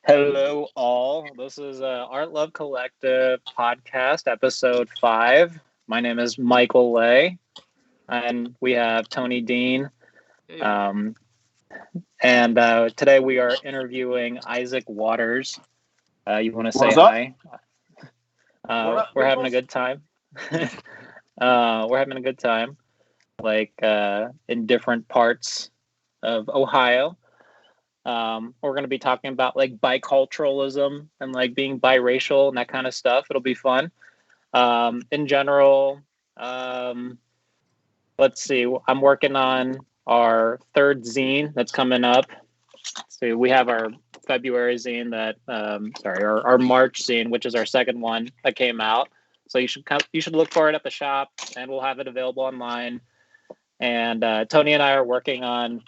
Hello, all. This is Art Love Collective podcast, episode 5. My name is Michael Lay, and we have Tony Dean. Hey, Um, and today we are interviewing Isaac Waters. You want to say What's up? hi? What up, We're having a peoples? good time. We're having a good time, in different parts of Ohio. We're going to be talking about like biculturalism and like being biracial and that kind of stuff. It'll be fun. In general, let's see. I'm working on our third zine that's coming up. So we have our February zine our March zine, which is our second one that came out. So you should look for it at the shop, and we'll have it available online. And Tony and I are working on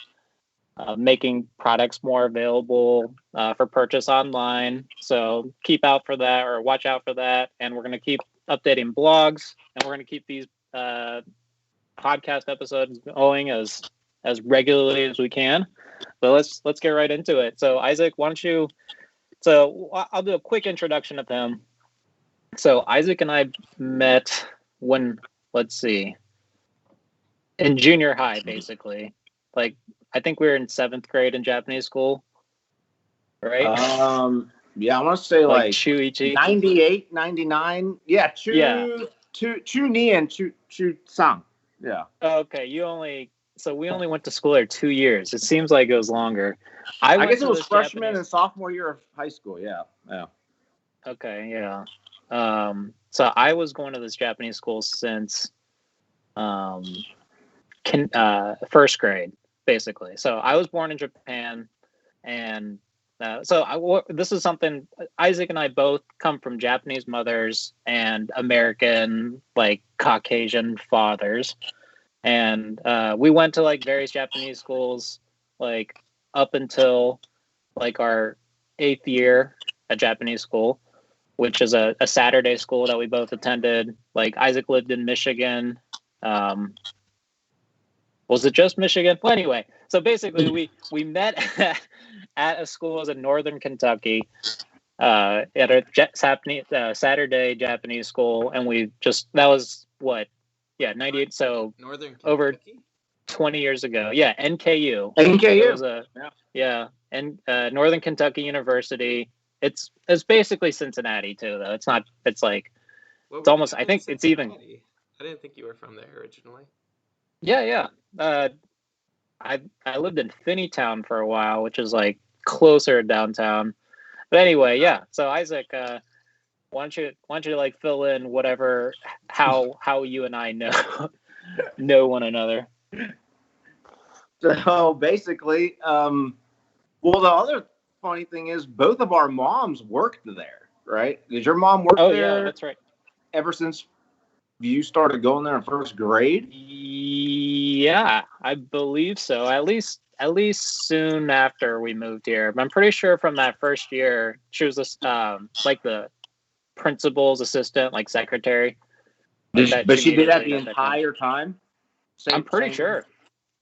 making products more available for purchase online. So keep out for that, or watch out for that. And we're going to keep updating blogs, and we're going to keep these podcast episodes going as regularly as we can. But let's get right into it. So Isaac, why don't you? So I'll do a quick introduction of him. So Isaac and I met when, let's see, in junior high, basically. Like, I think we were in 7th grade in Japanese school, right? Yeah, I want to say like Shuichi. 98, 99. Yeah, Chu Ni and Chu Sang. Yeah. Okay, we only went to school there 2 years. It seems like it was longer. I guess it was freshman and sophomore year of high school. Yeah. Okay, yeah. So I was going to this Japanese school since first grade, basically. So I was born in Japan, and this is something Isaac and I both come from Japanese mothers and American, like, Caucasian fathers, and we went to like various Japanese schools, like up until like our 8th year at Japanese school, which is a Saturday school that we both attended. Like, Isaac lived in Michigan. Was it just Michigan? Well, anyway, so basically we met at a school in northern Kentucky at a Saturday Japanese school, and that was what? Yeah, 98. So Northern Kentucky? Over 20 years ago. Yeah, NKU. NKU. It was and Northern Kentucky University. It's basically Cincinnati too, though. It's not. It's like What it's were almost. you I doing think in it's even. Cincinnati? I didn't think you were from there originally. Yeah. I lived in Finneytown for a while, which is like closer to downtown. But anyway, yeah. So Isaac, why don't you like fill in how you and I know one another? So basically, well, the other funny thing is both of our moms worked there, right? Did your mom work there? Oh yeah, that's right. Ever since you started going there in first grade? Yeah, I believe so. At least soon after we moved here. I'm pretty sure from that first year, she was like the principal's assistant, like secretary. But she did that the entire time? I'm pretty sure.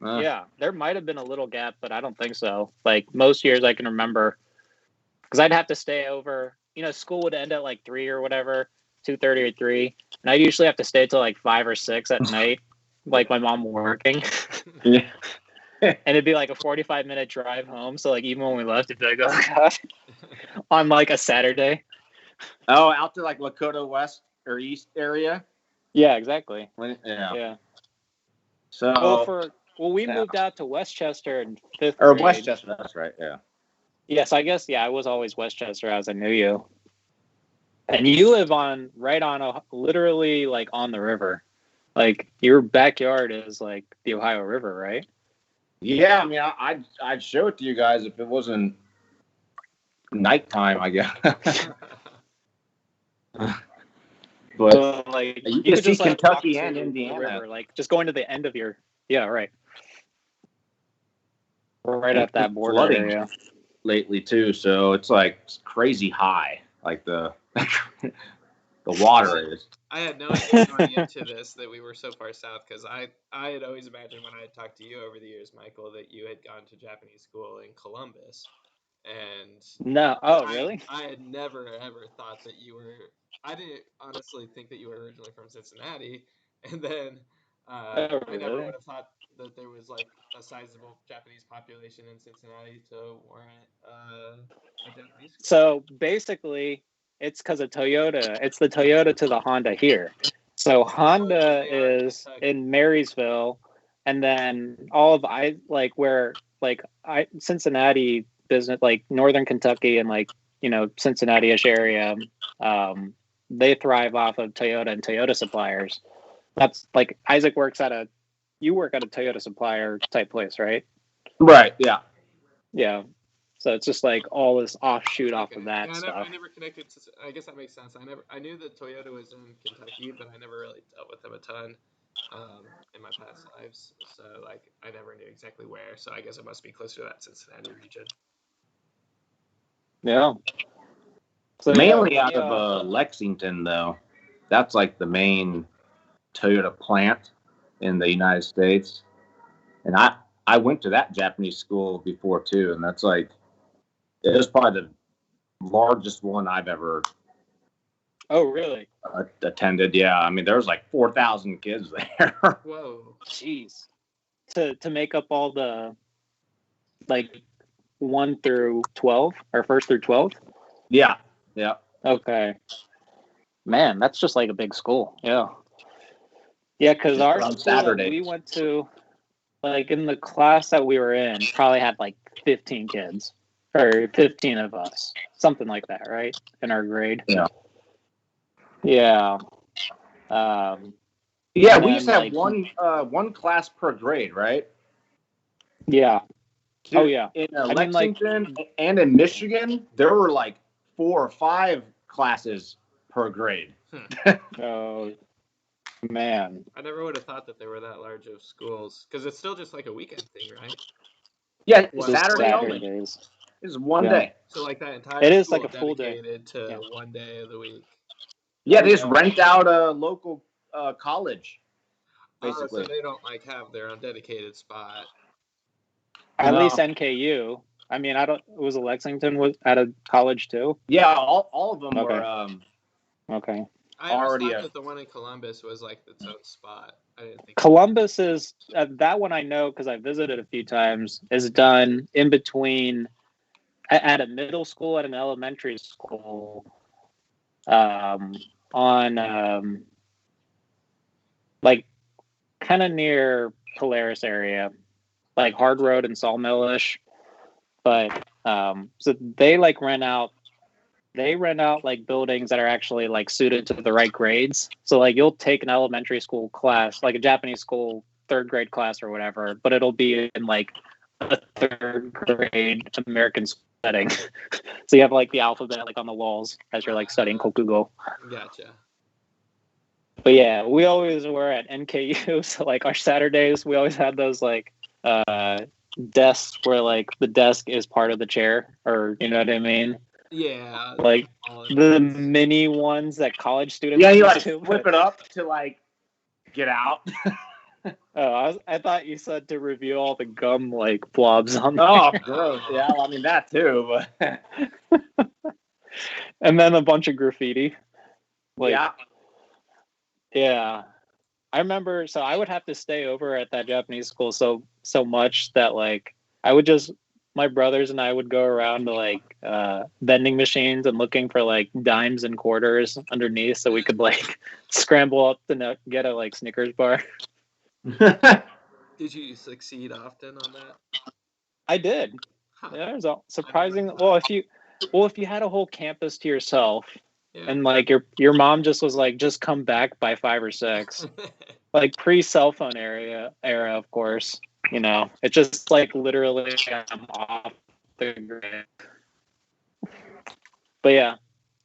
Yeah, there might have been a little gap, but I don't think so. Like, most years I can remember, because I'd have to stay over. School would end at like 3 or whatever, 2:30 or 3, and I usually have to stay till like 5 or 6 at night, like my mom working. Yeah. And it'd be like a 45-minute drive home. So like, even when we left, it'd be like, oh gosh, on like a Saturday. Oh, out to like Lakota West or East area. Yeah, exactly. Yeah. So we moved out to Westchester in 5th or grade. Westchester. That's right. Yeah. Yes, I guess. Yeah, I was always Westchester as I knew you. And you live literally like on the river. Like, your backyard is like the Ohio River, right? Yeah, I mean, I'd show it to you guys if it wasn't nighttime, I guess. But so, like, you can see just, like, Kentucky and Indiana, river, like just going to the end of your. Yeah, right. We're right at that border area lately too, so it's like crazy high, like the water is. I had no idea going into this that we were so far south, because I had always imagined when I had talked to you over the years, Michael, that you had gone to Japanese school in Columbus. And No. Oh, really? I had never ever thought that you were. I didn't honestly think that you were originally from Cincinnati, and then Oh, I never really? would have thought that there was like a sizable Japanese population in Cincinnati to warrant a Japanese school. So basically, it's because of Toyota. It's the Toyota to the Honda here. So Honda they are in is Kentucky. in Marysville, and then all of Cincinnati business, like Northern Kentucky and like Cincinnati-ish area, they thrive off of Toyota and Toyota suppliers. That's like Isaac you work at a Toyota supplier type place, right? Right. Yeah. Yeah. So it's just like all this offshoot off Okay. of that Yeah, stuff. I never connected to. I guess that makes sense. I knew that Toyota was in Kentucky, but I never really dealt with them a ton in my past lives. So like, I never knew exactly where. So I guess it must be closer to that Cincinnati region. Yeah. So Mainly yeah, out of Lexington, though. That's like the main Toyota plant in the United States. And I went to that Japanese school before too, and that's like it was probably the largest one I've ever oh really? attended. Yeah, I mean there was like 4,000 kids there. Whoa. Jeez. To make up all the like 1 through 12 or 1st through 12th? Yeah, yeah. Okay. Man, that's just like a big school. Yeah. Yeah, because our On school that Saturdays. we went to, like in the class that we were in, probably had like 15 kids or 15 of us, something like that, right? In our grade. Yeah. Yeah. Yeah, and we then, used to have like, one class per grade, right? Yeah. Oh, yeah. In I mean, like, Lexington and in Michigan, there were like 4 or 5 classes per grade. oh, man. I never would have thought that they were that large of schools because it's still just like a weekend thing, right? Yeah, Well, Just Saturday only. Saturdays. It's one Yeah. day. So like that entire It is school like a full day. dedicated to Yeah. one day of the week. Yeah, they just rent out a local college, basically. So they don't like have their own dedicated spot. At No. least NKU. I mean, was Lexington was at a college too? Yeah, all of them Okay. were Okay. I always already thought that the one in Columbus was like its own spot. I didn't think Columbus is that one I know because I visited a few times. Is done in between at a middle school and an elementary school, on like kind of near Polaris area, like Hard Road and Sawmill-ish. But so they rent out like buildings that are actually like suited to the right grades. So like you'll take an elementary school class, like a Japanese school 3rd grade class or whatever, but it'll be in like a 3rd grade American setting. So you have like the alphabet like on the walls as you're like studying Kokugo. Gotcha. But yeah, we always were at NKU. So like our Saturdays, we always had those like desks where like the desk is part of the chair, or you know what I mean? Yeah. Like the mini ones that college students you use like to, flip it up to like get out. Oh, I thought you said to review all the gum like blobs on there. Oh, gross. Yeah, well, I mean that too, but And then a bunch of graffiti. Like, yeah. Yeah. I remember, so I would have to stay over at that Japanese school so much that like my brothers and I would go around to like vending machines and looking for like dimes and quarters underneath so we could like scramble up to get a like Snickers bar. Did you succeed often on that? I did. Huh. Yeah, it was surprising. Well, if you had a whole campus to yourself, Yeah. and like your mom just was like, just come back by 5 or 6, like pre-cell phone era, of course. You know, it's just like literally I'm off the grid. But yeah,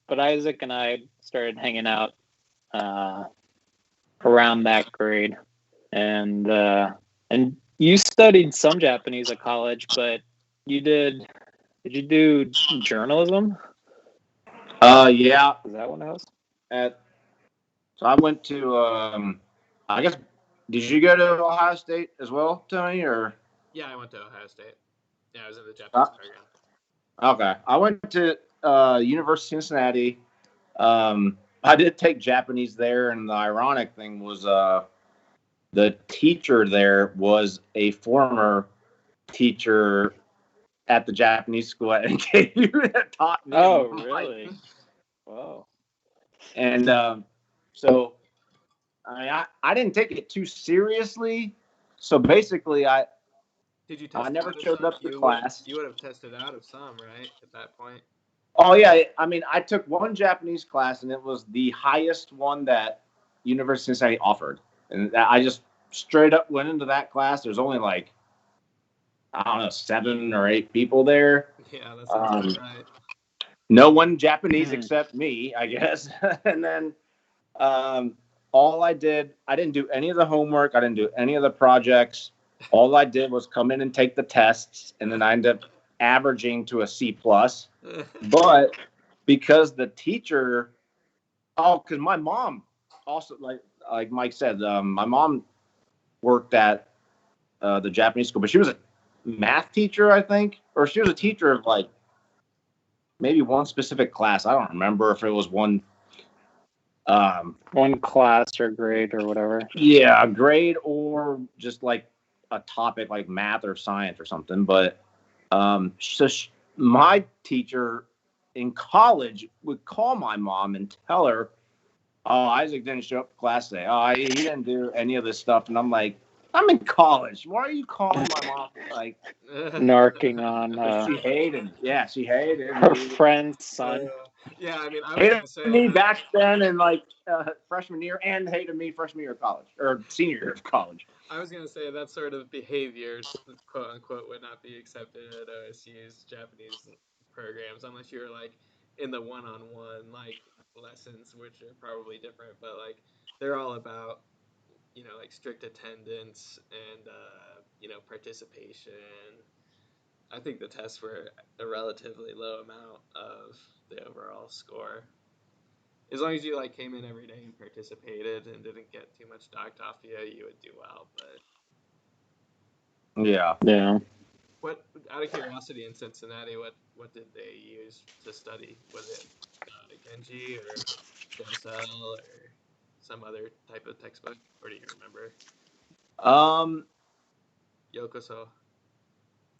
Isaac and I started hanging out around that grade, and you studied some Japanese at college, but did you do journalism? Yeah. Is that what it was? So I went to I guess, did you go to Ohio State as well, Tony? Or yeah, I went to Ohio State. Yeah, I was in the Japanese program. Okay, I went to University of Cincinnati. I did take Japanese there, and the ironic thing was the teacher there was a former teacher at the Japanese school at NKU that taught me. Oh, really? Wow. And so I didn't take it too seriously. So basically, Did you test I never out of showed some? up to class. You would have tested out of some, right? At that point. Oh yeah, I mean, I took one Japanese class, and it was the highest one that University of Cincinnati offered, and I just straight up went into that class. There's only like I don't know 7 or 8 people there. Yeah, that sounds right. No one Japanese except me, I guess. And then all I didn't do any of the homework. I didn't do any of the projects. All I did was come in and take the tests, and then I ended up averaging to a C+. But because the teacher, because my mom also, like Mike said, my mom worked at the Japanese school, but she was a math teacher, I think, or she was a teacher of like maybe one specific class. I don't remember if it was one class or grade or whatever. Yeah, a grade or just like a topic like math or science or something. But my teacher in college would call my mom and tell her, "Oh, Isaac didn't show up to class today. Oh, he didn't do any of this stuff." And I'm like, "I'm in college. Why are you calling my mom?" Like narking on she hated. Yeah, she hated her me. friend's son. Yeah, I mean, I was Hated gonna say me back then in like freshman year, and hated me freshman year of college or senior year of college. I was gonna say that sort of behaviors, quote unquote, would not be accepted at OSU's Japanese programs unless you're like in the one-on-one like lessons, which are probably different, but like they're all about like strict attendance and participation. I think the tests were a relatively low amount of the overall score. As long as you like came in every day and participated and didn't get too much docked off you would do well. But Yeah. what, out of curiosity, in Cincinnati, what did they use to study? Was it Genji or JSL or some other type of textbook, or do you remember? Yokoso.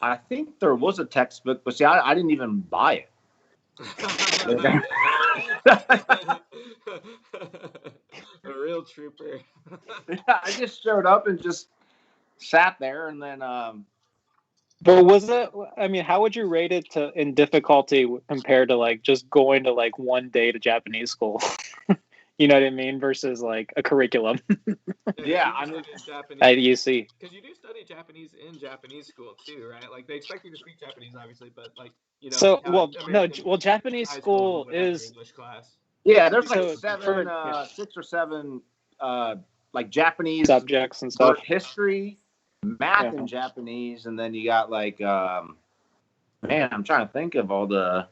I think there was a textbook, but see, I didn't even buy it. A real trooper. I just showed up and just sat there, and then. But was it? I mean, how would you rate it in difficulty compared to like just going to like one day to Japanese school? You know what I mean? Versus like a curriculum. Yeah, I mean, Japanese at UC. because you do study Japanese in Japanese school too, right? Like they expect you to speak Japanese, obviously, but like So Japanese school is English class. Yeah, there's like So 6 or 7 like Japanese subjects and stuff. History, math in Japanese, and then you got like man, I'm trying to think of all the.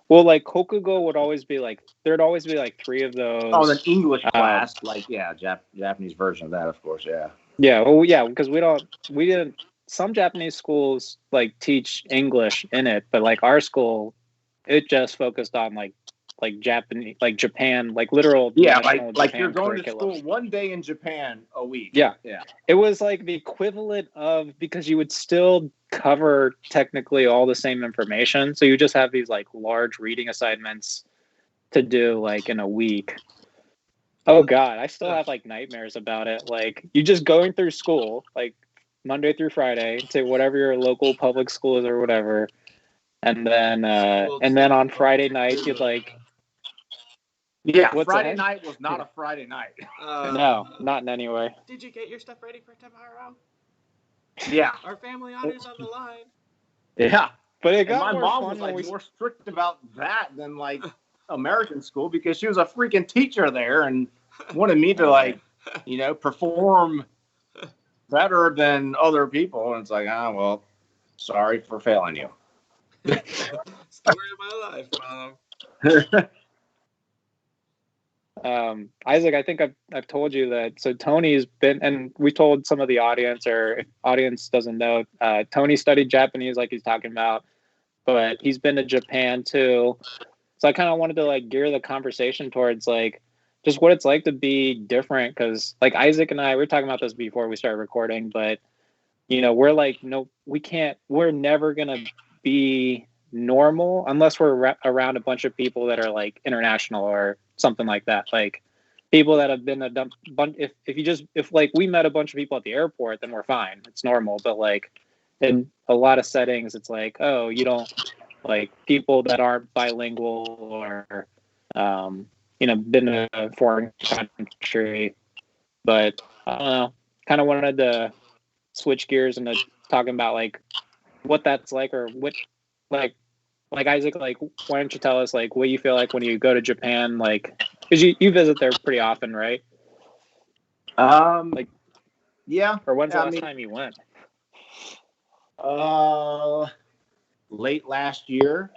Well, like Kokugo would always be like there'd always be like 3 of those. Oh, the English class, like Japanese version of that, of course, yeah. Yeah, well, yeah, because we didn't. Some Japanese schools like teach English in it, but like our school, it just focused on like Japanese, like Japan, like literal. Yeah, Japan like you're going curriculum. to school one day in Japan a week. Yeah, yeah. It was like the equivalent of, because you would still cover technically all the same information, so you just have these like large reading assignments to do like in a week. Oh God, I still have like nightmares about it. Like you just going through school, like Monday through Friday to whatever your local public school is or whatever, and then on Friday night you'd like. Yeah, Friday night was not a Friday night. No, not in any way. Did you get your stuff ready for tomorrow? Yeah. Our family honor's on the line. Yeah. But it got my mom was like more strict about that than like American school, because she was a freaking teacher there and wanted me to like, perform better than other people. And it's like, well, sorry for failing you. Story of my life, Mom. Isaac, I think I've told you that. So Tony's been, and we told some of the audience, or if audience doesn't know, Tony studied Japanese, like he's talking about. but he's been to Japan too. So I kind of wanted to like gear the conversation towards like just what it's like to be different, because like Isaac and I, we were talking about this before we started recording, but we're like, no, we're never gonna be normal unless we're around a bunch of people that are like international or something like that, like people that have been if like we met a bunch of people at the airport, then we're fine, it's normal. But like in a lot of settings, it's like, oh, you don't like people that aren't bilingual or been in a foreign country. But I don't know, kind of wanted to switch gears into talking about like what that's like, or what like Isaac, like why don't you tell us like what you feel like when you go to Japan, like because you visit there pretty often, right? Like, yeah. Or when's the last time you went? Late last year.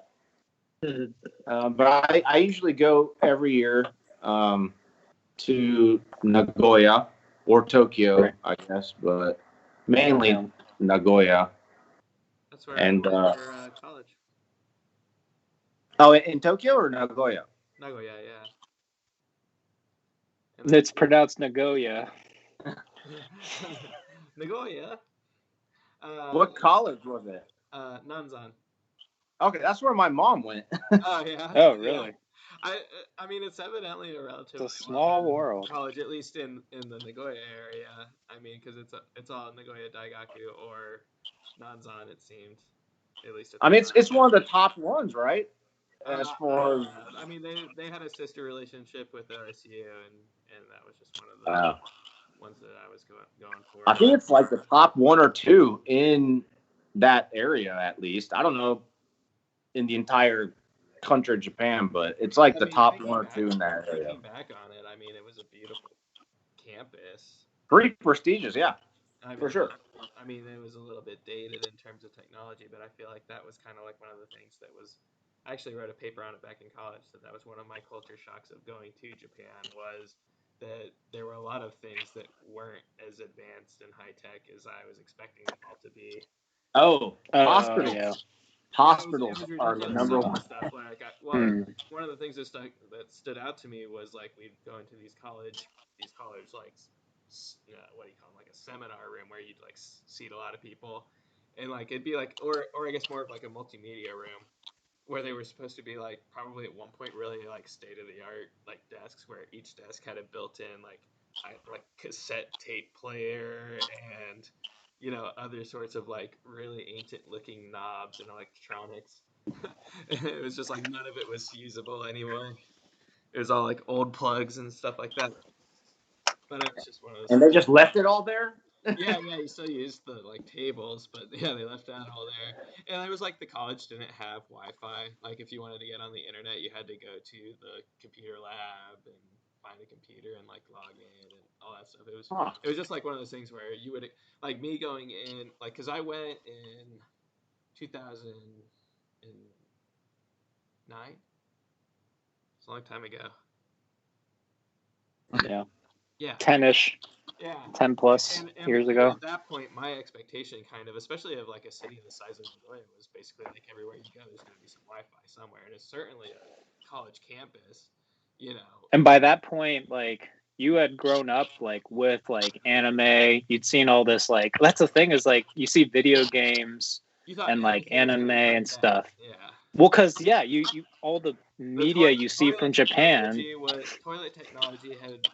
But I usually go every year to Nagoya or Tokyo, right, I guess, but mainly Nagoya. That's where I went for college. Oh, in Tokyo or Nagoya? Nagoya, yeah. It's pronounced Nagoya. Nagoya. What college was it? Nanzan. Okay, that's where my mom went. Oh yeah. Oh really? Yeah. I mean, it's evidently a relatively small world college, at least in the Nagoya area. I mean, because it's all Nagoya Daigaku or Nanzan, it seemed. At least. I mean, it's one of the top ones, right? As far as I mean, they had a sister relationship with RSU, and that was just one of the ones that I was going for. I think it's like the top 1 or 2 in that area, at least. I don't know in the entire country of Japan, but it's like the top 1 or 2 in that area. Looking back on it, I mean, it was a beautiful campus. Pretty prestigious, yeah. I mean, for sure. I mean, it was a little bit dated in terms of technology, but I feel like that was kind of like one of the things that was. I actually wrote a paper on it back in college. That was one of my culture shocks of going to Japan, was that there were a lot of things that weren't as advanced and high tech as I was expecting them all to be. Hospitals. Yeah. Hospitals are the number one stuff. Like, one of the things that stood out to me was like we'd go into these college like what do you call them, like a seminar room where you'd like seat a lot of people, and like it'd be like or I guess more of like a multimedia room where they were supposed to be like probably at one point really like state of the art like desks where each desk had a built-in like cassette tape player and other sorts of like really ancient looking knobs and electronics. It was just like none of it was usable anymore. It was all like old plugs and stuff like that. But it was just one of those. And they just left it all there? Yeah, you still used the like tables, but yeah, they left that all there. And it was like the college didn't have Wi-Fi. Like if you wanted to get on the internet, you had to go to the computer lab and find a computer and like log in and all that stuff. It was just like one of those things where you would like me going in like because I went in 2009. It's a long time ago. Yeah. Yeah. 10-ish. Yeah. 10 plus and years ago. At that point, my expectation kind of, especially of like a city the size of Nagoya, was basically like everywhere you go, there's going to be some Wi-Fi somewhere. And it's certainly a college campus, And by that point, like you had grown up like with like anime, you'd seen all this, like that's the thing is like you see video games and like anime and stuff. Yeah. Well, because you all the media you see from Japan. Toilet technology had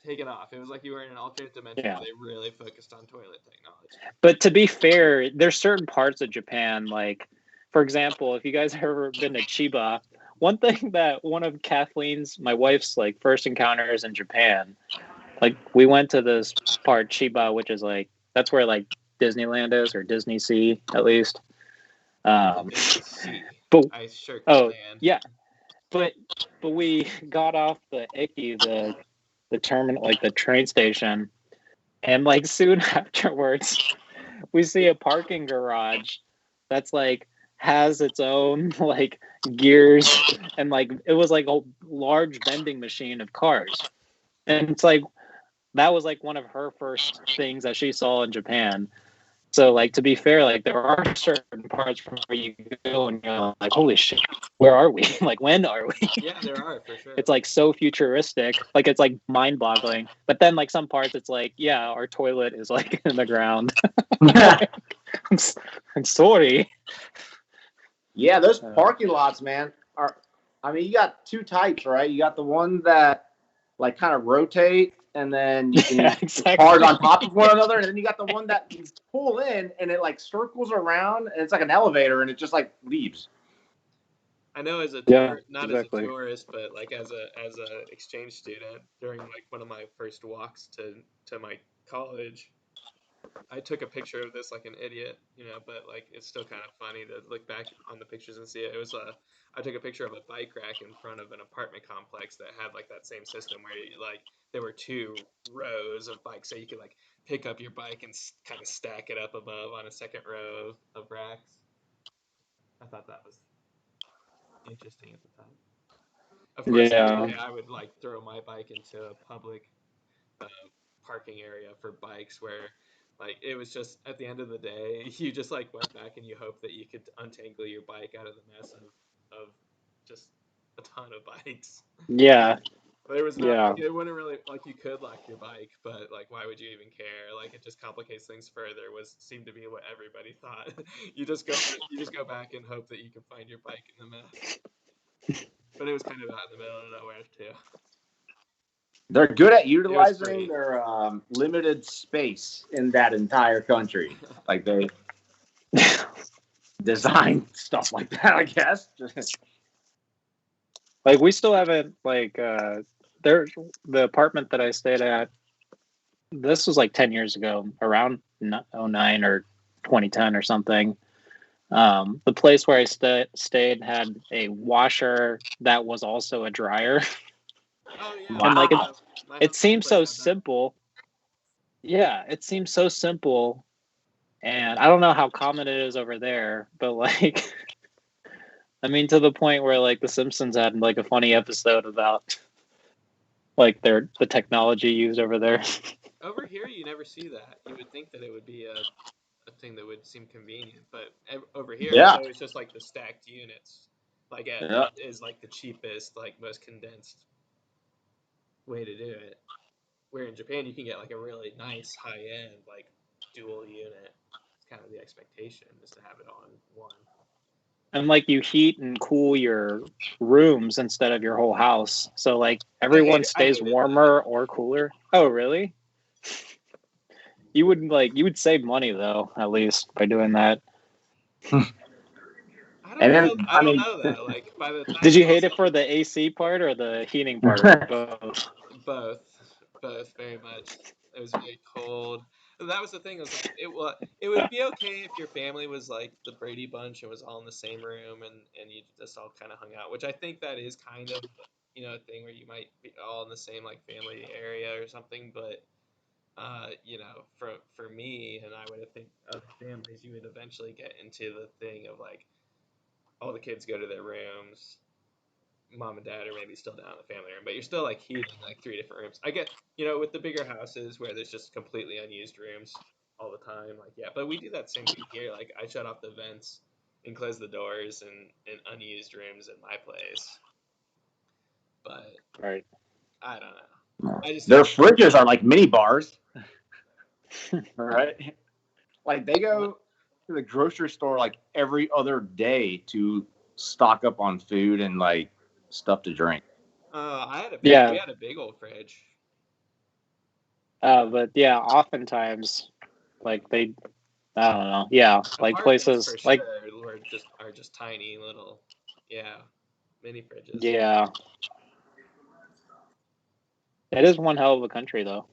taken off. It was like you were in an alternate dimension where they really focused on toilet technology. But to be fair, there's certain parts of Japan, like for example, if you guys have ever been to Chiba, one thing that one of Kathleen's, my wife's like first encounters in Japan, like we went to this part Chiba, which is like that's where like Disneyland is, or Disney Sea at least. Yeah, but we got off the Iki, the terminal, like the train station, and like soon afterwards we see a parking garage that's like has its own like gears, and like it was like a large vending machine of cars, and it's like that was like one of her first things that she saw in Japan. So like to be fair, like there are certain parts from where you go and you're like, holy shit, where are we? Like when are we? Yeah, there are for sure. It's like so futuristic, like it's like mind boggling. But then like some parts, it's like, yeah, our toilet is like in the ground. I'm sorry. Yeah, those parking lots, man, are. I mean, you got two types, right? You got the one that like kind of rotate, and then you can park on top of one another, and then you got the one that you pull in, and it like circles around, and it's like an elevator, and it just like leaves. I know as a not as a tourist, but like as a exchange student during like one of my first walks to my college, I took a picture of this like an idiot, but like it's still kind of funny to look back on the pictures and see it. It was I took a picture of a bike rack in front of an apartment complex that had like that same system where like there were two rows of bikes, so you could like pick up your bike and kind of stack it up above on a second row of racks. I thought that was interesting at the time. Of course, every day I would like throw my bike into a public parking area for bikes where like it was just at the end of the day you just like went back and you hope that you could untangle your bike out of the mess of just a ton of bikes. Yeah. There was not like, it wouldn't really like you could lock your bike, but like why would you even care? Like it just complicates things further seemed to be what everybody thought. you just go back and hope that you can find your bike in the mess. But it was kind of out in the middle of nowhere too. They're good at utilizing their limited space in that entire country. Like they design stuff like that, I guess. Like we still haven't like the apartment that I stayed at. This was like 10 years ago, around 09 or 2010 or something. The place where I stayed had a washer that was also a dryer. Oh yeah, and like it seems so simple. Yeah, it seems so simple, and I don't know how common it is over there, but like, I mean, to the point where like The Simpsons had like a funny episode about like the technology used over there. Over here, you never see that. You would think that it would be a thing that would seem convenient, but over here it's always just like the stacked units. Like it is like the cheapest, like most condensed way to do it. Where in Japan you can get like a really nice high end like dual unit. It's kind of the expectation is to have it on one. And like you heat and cool your rooms instead of your whole house, so like everyone stays warmer or cooler. Oh, really? You would save money though, at least by doing that. I don't know that. Like by the time did you hate it for the AC part or the heating part? Both very much. It was very cold. That was the thing. It would be okay if your family was like the Brady Bunch and was all in the same room and you just all kind of hung out, which I think that is kind of a thing where you might be all in the same like family area or something. But for me and I would think other families, you would eventually get into the thing of like all the kids go to their rooms. Mom and dad are maybe still down in the family room, but you're still like heating like 3 different rooms. I get, with the bigger houses where there's just completely unused rooms all the time. Like, yeah, but we do that same thing here. Like, I shut off the vents and close the doors in unused rooms in my place. But right, I don't know. Their fridges are like mini bars. Right? Like they go to the grocery store like every other day to stock up on food and like stuff to drink. We had a big old fridge. But yeah, oftentimes, like I don't know. Yeah, like places for like sure are just tiny little, mini fridges. Yeah, it is one hell of a country, though.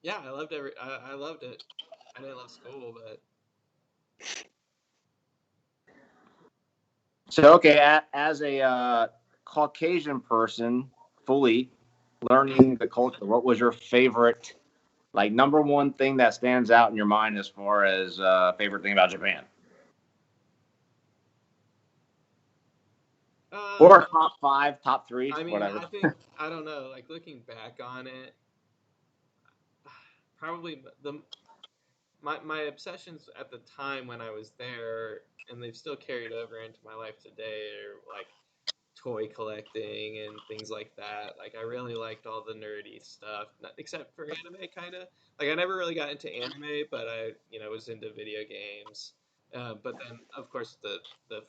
Yeah, I loved I loved it. I didn't love school, but. So okay, as a Caucasian person, fully learning the culture, what was your favorite, like number one thing that stands out in your mind as far as favorite thing about Japan? Or top 5, top 3, whatever. I think I don't know. Like looking back on it, probably my obsessions at the time when I was there, and they've still carried over into my life today, are like toy collecting and things like that. Like I really liked all the nerdy stuff, except for anime, kind of. Like I never really got into anime, but I, was into video games. But then, of course, the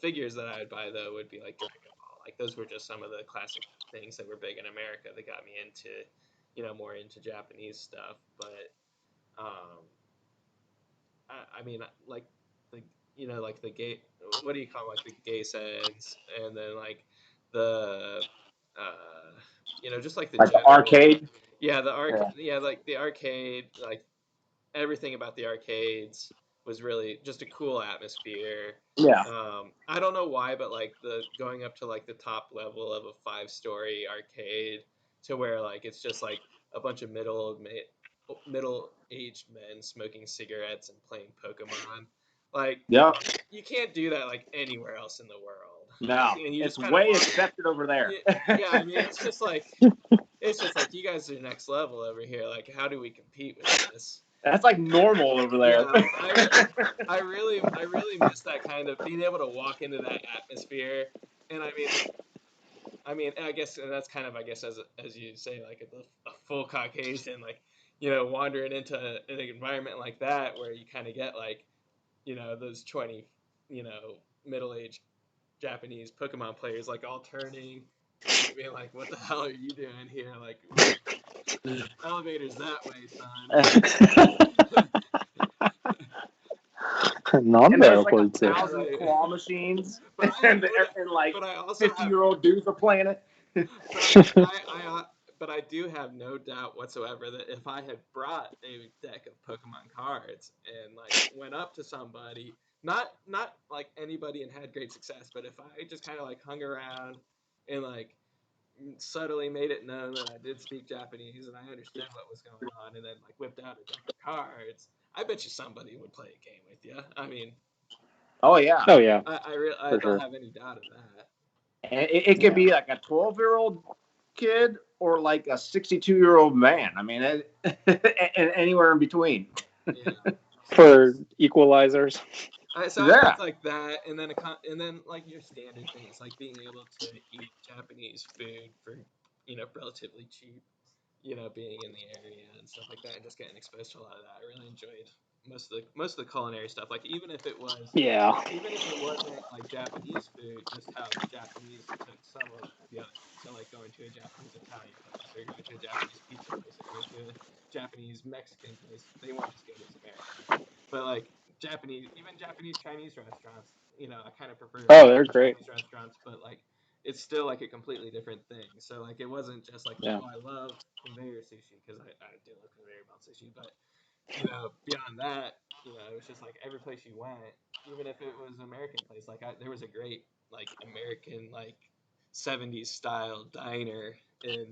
figures that I would buy though would be like Dragon Ball. Like those were just some of the classic things that were big in America that got me into, more into Japanese stuff. But um, I mean, like the like the gay, what do you call 'em, like the gay sets, and then like the just like the Like the general, arcade. yeah, the arc, Yeah. yeah, like the arcade, like everything about the arcades was really just a cool atmosphere. Yeah. I don't know why, but like the going up to like the top level of a 5-story arcade to where like it's just like a bunch of middle-aged men smoking cigarettes and playing Pokemon. Like Yep. you can't do that like anywhere else in the world. No, And you it's just kind of way walk. accepted over there. Yeah, I mean it's just like you guys are next level over here. Like how do we compete with this? That's like normal over there. Yeah, I really miss that kind of being able to walk into that atmosphere. And I guess, and that's kind of, I guess, as you say, like a full Caucasian, like, wandering into an environment like that where you kind of get like, those 20, middle-aged Japanese Pokemon players like all turning, being like, "What the hell are you doing here? Like, elevator's that way, son." And there's like Cool too. 1,000 claw machines, But and like but I also 50-year-old dudes are playing it. but I do have no doubt whatsoever that if I had brought a deck of Pokemon cards and like went up to somebody, not like anybody and had great success, but if I just kind of like hung around and like subtly made it known that I did speak Japanese and I understood what was going on, and then like whipped out a deck of cards, I bet you somebody would play a game with you. I mean, Oh yeah. Oh yeah, I for don't sure. have any doubt of that. And it could be like a 12-year-old kid or like a 62-year-old man. I mean, and anywhere in between. Yeah. For equalizers. So Yeah. it's like that, and then like your standard things, like being able to eat Japanese food for relatively cheap, being in the area and stuff like that, and just getting exposed to a lot of that. I really enjoyed most of the culinary stuff. Like even if it wasn't like Japanese food, just how the Japanese took some of the other. So like going to a Japanese Italian place, or going to a Japanese pizza place, or going to a Japanese Mexican place, they weren't as good as American. But like even Japanese Chinese restaurants, I kind of prefer Oh, they're great. Chinese restaurants, but like it's still like a completely different thing. So like it wasn't just like, Yeah. oh, I love conveyor sushi because I do love conveyor belt sushi, but beyond that, it was just like every place you went, even if it was an American place, like there was a great like American like 70s style diner in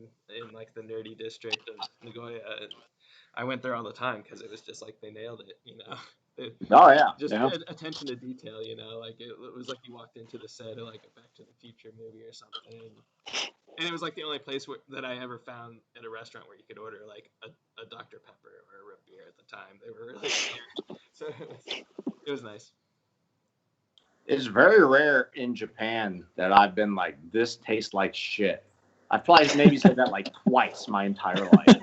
like the nerdy district of Nagoya, and I went there all the time because it was just like they nailed it. Oh yeah. Just Yeah. attention to detail, like it was like you walked into the set of like a Back to the Future movie or something. And it was like the only place that I ever found at a restaurant where you could order like a Dr. Pepper or a root beer at the time. They were really rare. So it was nice. It's very rare in Japan that I've been like, this tastes like shit. I've probably maybe said that like twice my entire life.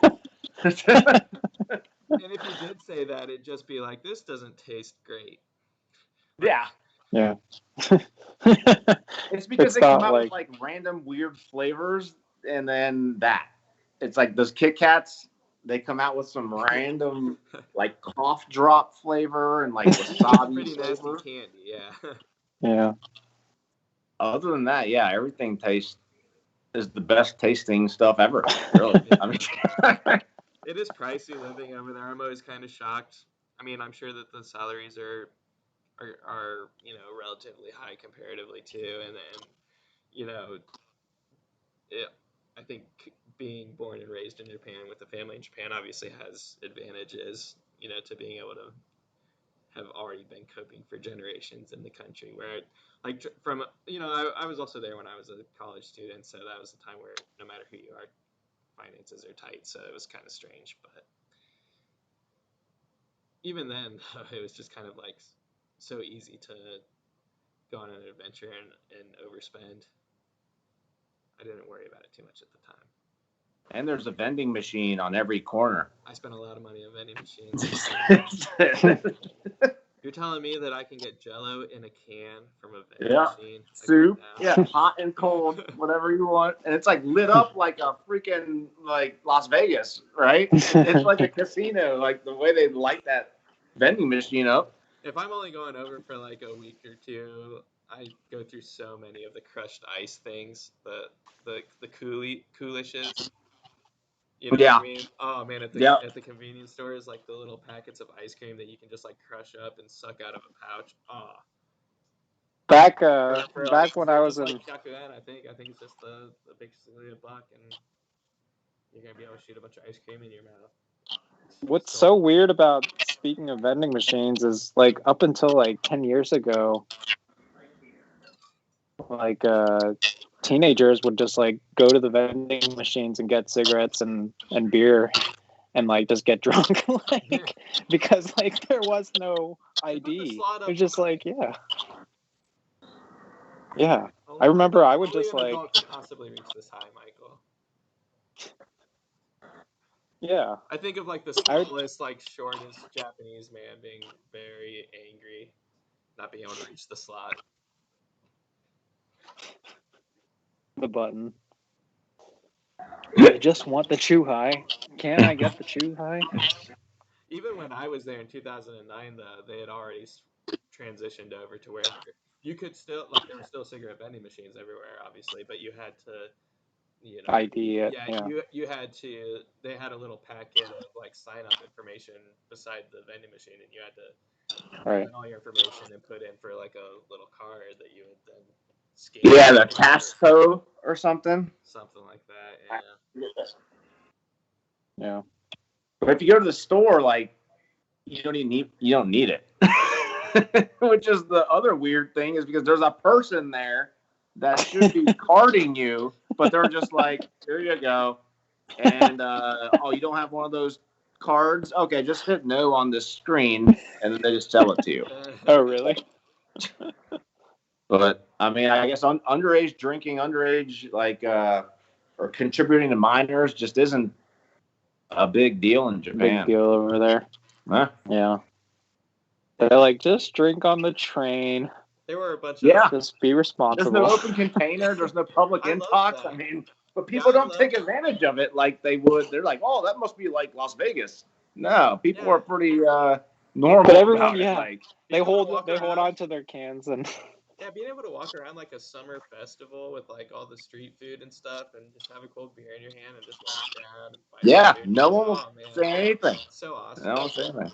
And if you did say that, it'd just be like, this doesn't taste great. Yeah. Yeah. It's because It's they come not out like with like random weird flavors, and then that. It's like those Kit Kats. They come out with some random like cough drop flavor and like wasabi Pretty nasty flavor. candy, yeah. yeah. Other than that, yeah, everything is the best tasting stuff ever. Really, I mean, It is pricey living over there. I'm always kind of shocked. I mean, I'm sure that the salaries are relatively high comparatively too, and then you know it, I think being born and raised in Japan with a family in Japan obviously has advantages, to being able to have already been coping for generations in the country. Where, like, from I was also there when I was a college student, so that was the time where no matter who you are, finances are tight. So it was kind of strange, but even then, it was just kind of like so easy to go on an adventure and overspend. I didn't worry about it too much at the time. And there's a vending machine on every corner. I spent a lot of money on vending machines. You're telling me that I can get Jell-O in a can from a vending machine? Soup, hot and cold, whatever you want, and it's like lit up like a freaking like Las Vegas, right? It's like a casino, like the way they light that vending machine up. If I'm only going over for like a week or two, I go through so many of the crushed ice things, the coolishes. You know what I mean? Oh man, at the convenience stores, like the little packets of ice cream that you can just like crush up and suck out of a pouch. Oh. Back like, when I was in in, like Shakuan, I think it's just the basically $1, and you're gonna be able to shoot a bunch of ice cream in your mouth. what's so weird about, speaking of vending machines, is like up until like 10 years ago, like teenagers would just like go to the vending machines and get cigarettes and beer and like just get drunk, like because like there was no ID. It was just like yeah. I remember I would just like could possibly reach this high, Michael. Yeah. I think of like the smallest, like shortest Japanese man being very angry, not being able to reach the slot. The button. I just want the chew high. Can I get the chew high? Even when I was there in 2009, though, they had already transitioned over to where you could still, like, there were still cigarette vending machines everywhere, obviously, but you had to, you know, ID it. Yeah, you had to. They had a little packet of like sign up information beside the vending machine, and you had to put in all your information and put in for like a little card that you would then scan. Yeah, the Tasco or something. Something like that. Yeah. But if you go to the store, like you don't need it. Which is the other weird thing, is because there's a person there that should be carding you, but they're just like, here you go. And you don't have one of those cards? Okay, just hit no on this screen, and then they just sell it to you. Oh, really? But I mean, I guess underage drinking, like or contributing to minors just isn't a big deal in Japan. Big deal over there. Huh? Yeah. They're like, just drink on the train. There were a bunch of just be responsible. There's no open container. There's no public intox. I mean, but people don't take advantage of it like they would. They're like, oh, that must be like Las Vegas. No, people are pretty normal. But everyone, about it. Like, they hold on to their cans and. Yeah, being able to walk around like a summer festival with like all the street food and stuff, and just have a cold beer in your hand and just walk around. And no one will say anything. So awesome. No one will say anything.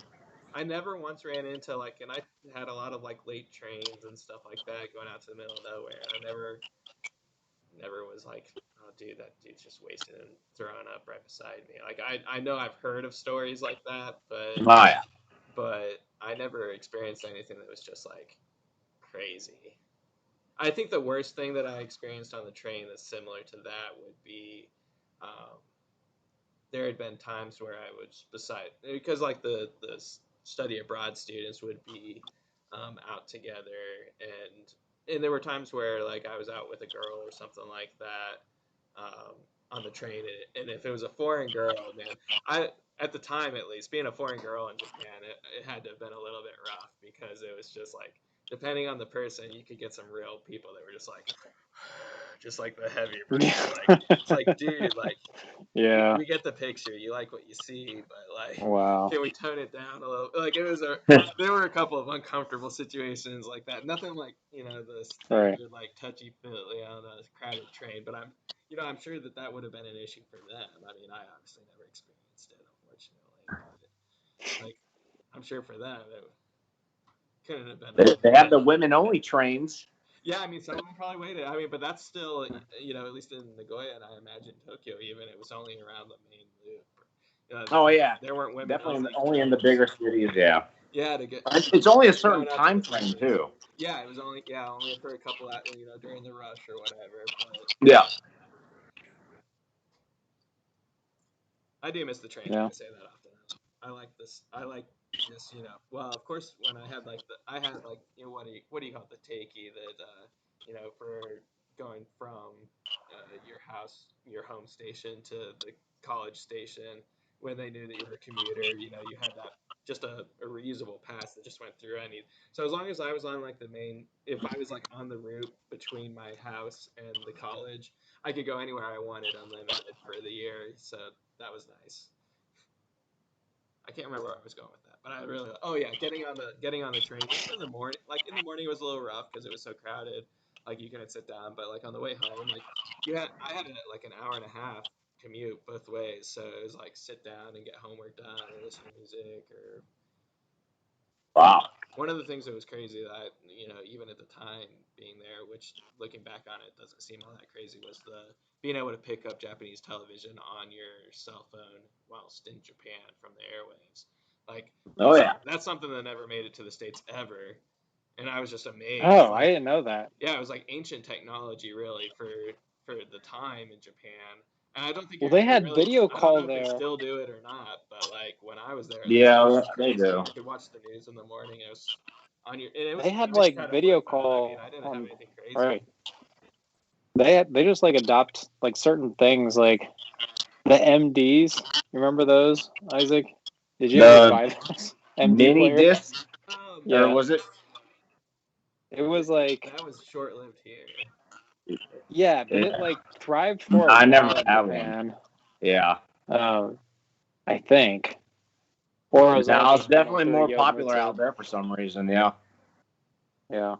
I never once ran into like, and I had a lot of like late trains and stuff like that going out to the middle of nowhere. I never was like, oh dude, that dude's just wasted and throwing up right beside me. Like I know I've heard of stories like that, but I never experienced anything that was just like crazy. I think the worst thing that I experienced on the train that's similar to that would be, there had been times where I was because like the study abroad students would be out together, and there were times where like I was out with a girl or something like that on the train, and if it was a foreign girl, man, at the time at least, being a foreign girl in Japan, it had to have been a little bit rough, because it was just like, depending on the person, you could get some real people that were just like the heavier person. Like, it's like, dude, like, yeah, we get the picture. You like what you see, but like, wow, can we tone it down a little? Like, there were a couple of uncomfortable situations like that. Nothing like, the standard like touchy feely on a crowded train. But I'm sure that would have been an issue for them. I mean, I obviously never experienced it, unfortunately. But, like, I'm sure for them it couldn't have been. They have the women only trains. Yeah, I mean, some of them probably waited. I mean, but that's still, at least in Nagoya, and I imagine Tokyo even, it was only around the main loop. There weren't women. Definitely only in the bigger cities, yeah. Yeah, to get. It's only a certain time frame too. Yeah, it was only for a couple during the rush or whatever. But, yeah. I do miss the train. Yeah. I say that often. I like this. I like just, well, of course, when I had like, what do you call it, the takey that, for going from your house, your home station to the college station, when they knew that you were a commuter, you had that just a reusable pass that just went through any. So as long as I was on like the main, if I was like on the route between my house and the college, I could go anywhere I wanted unlimited for the year. So that was nice. I can't remember where I was going with that, but I really. Oh yeah, getting on the train even in the morning. Like in the morning, it was a little rough because it was so crowded. Like you couldn't sit down, but like on the way home, like I had like an hour and a half commute both ways, so it was like sit down and get homework done or listen to music or. Wow. One of the things that was crazy that even at the time being there, which looking back on it doesn't seem all that crazy, was the being able to pick up Japanese television on your cell phone whilst in Japan from the airwaves. Like Oh yeah. that's something that never made it to the States ever, and I was just amazed. Oh, I Like, didn't know that. yeah, it was like ancient technology really for the time in Japan. And I don't think Well, they they had really. video I don't call know if they there. still do it or not, but like when I was there, it Yeah, was they crazy. do. You could watch the news in the morning. It was on your. And it was They had nice kind like of video Wi-Fi. I mean, call I didn't have on. anything crazy. Right. They just like adopt like certain things like the MDs. You remember those, Isaac? Did you ever buy those MD mini player? disc, or Yeah. was it? It was like that was short-lived here. yeah, but it like thrived for a I never while in had Japan. one. Yeah. I think. Or it was Now only it's definitely through more popular Yomiuri. out there for some reason. Yeah. Yeah.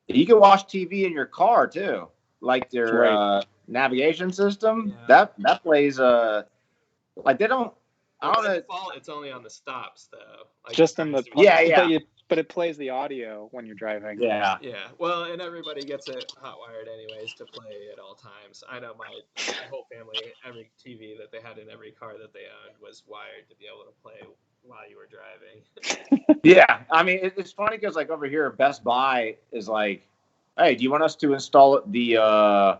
You can watch TV in your car too, like their Right. navigation system. Yeah. That plays like they don't. I Well, don't by know. default, it's only on the stops though. Like Just it in tries the to. Yeah. but it plays the audio when you're driving. Yeah. Yeah, well, and everybody gets it hot-wired anyways to play at all times. I know my whole family, every TV that they had in every car that they owned was wired to be able to play while you were driving. Yeah. I mean, it's funny because like over here, Best Buy is like, hey, do you want us to install it the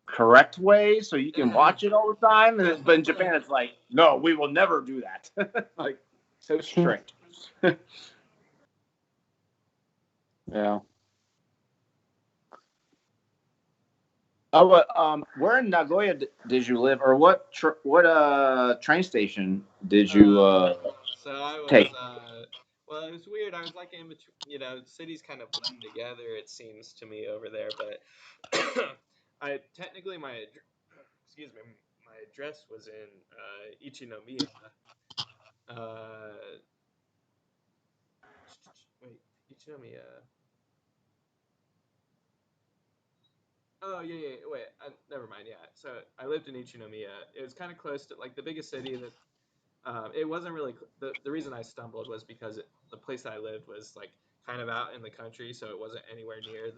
correct way so you can watch it all the time? But in Japan, it's like, no, we will never do that. Like, so strict. Yeah. Oh, where in Nagoya did you live, or what train station did you So I was, take? well, it was weird. I was like in between, cities kind of blend together, it seems to me over there, but I technically excuse me, my address was in Ichinomiya. Uh, wait, Ichinomiya. Oh yeah. Wait, never mind. Yeah. So I lived in Ichinomiya. It was kind of close to like the biggest city that. It wasn't really the reason I stumbled was because the place that I lived was like kind of out in the country, so it wasn't anywhere near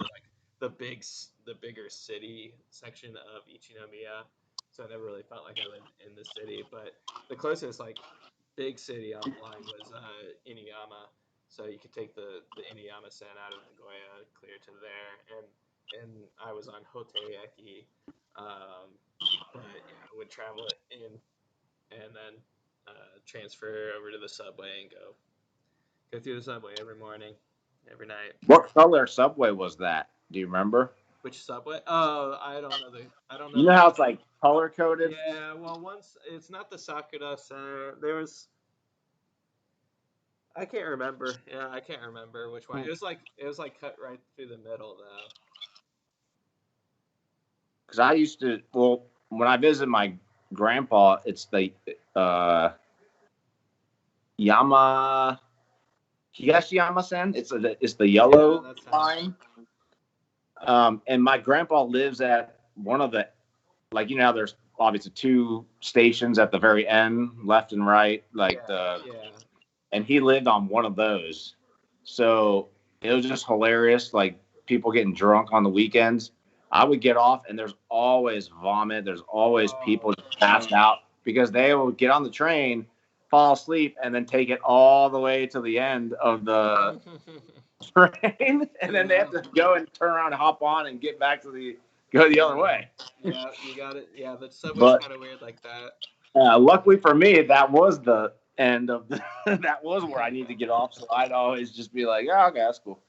the bigger city section of Ichinomiya. So I never really felt like I lived in the city. But the closest like big city on the line was Inuyama. So you could take the Inuyama Sen out of Nagoya clear to there, and I was on Hoteeki. Um, but yeah, I would travel it in and then transfer over to the subway and go through the subway every morning, every night. What color subway was that? Do you remember? Which subway? Oh, I don't know You the know how name. it's like color coded? Yeah, well, once it's not the Sakura Center. There was I can't remember. Yeah, I can't remember which one. It was like cut right through the middle though. Because I used to. Well, when I visit my grandpa, it's the Yama Higashiyama-sen. It's the Yeah, yellow that sounds. line. And my grandpa lives at one of the, like, how there's obviously two stations at the very end, left and right, like Yeah. and he lived on one of those. So it was just hilarious, like people getting drunk on the weekends. I would get off and there's always vomit. There's always people Oh. passed out because they would get on the train, fall asleep, and then take it all the way to the end of the train, and then they have to go and turn around and hop on and get back to go the other way. Yeah, you got it. Yeah, the subway's But kind of weird like that. luckily for me, that was the end of the that was where I need to get off. So I'd always just be like, oh, okay, that's cool.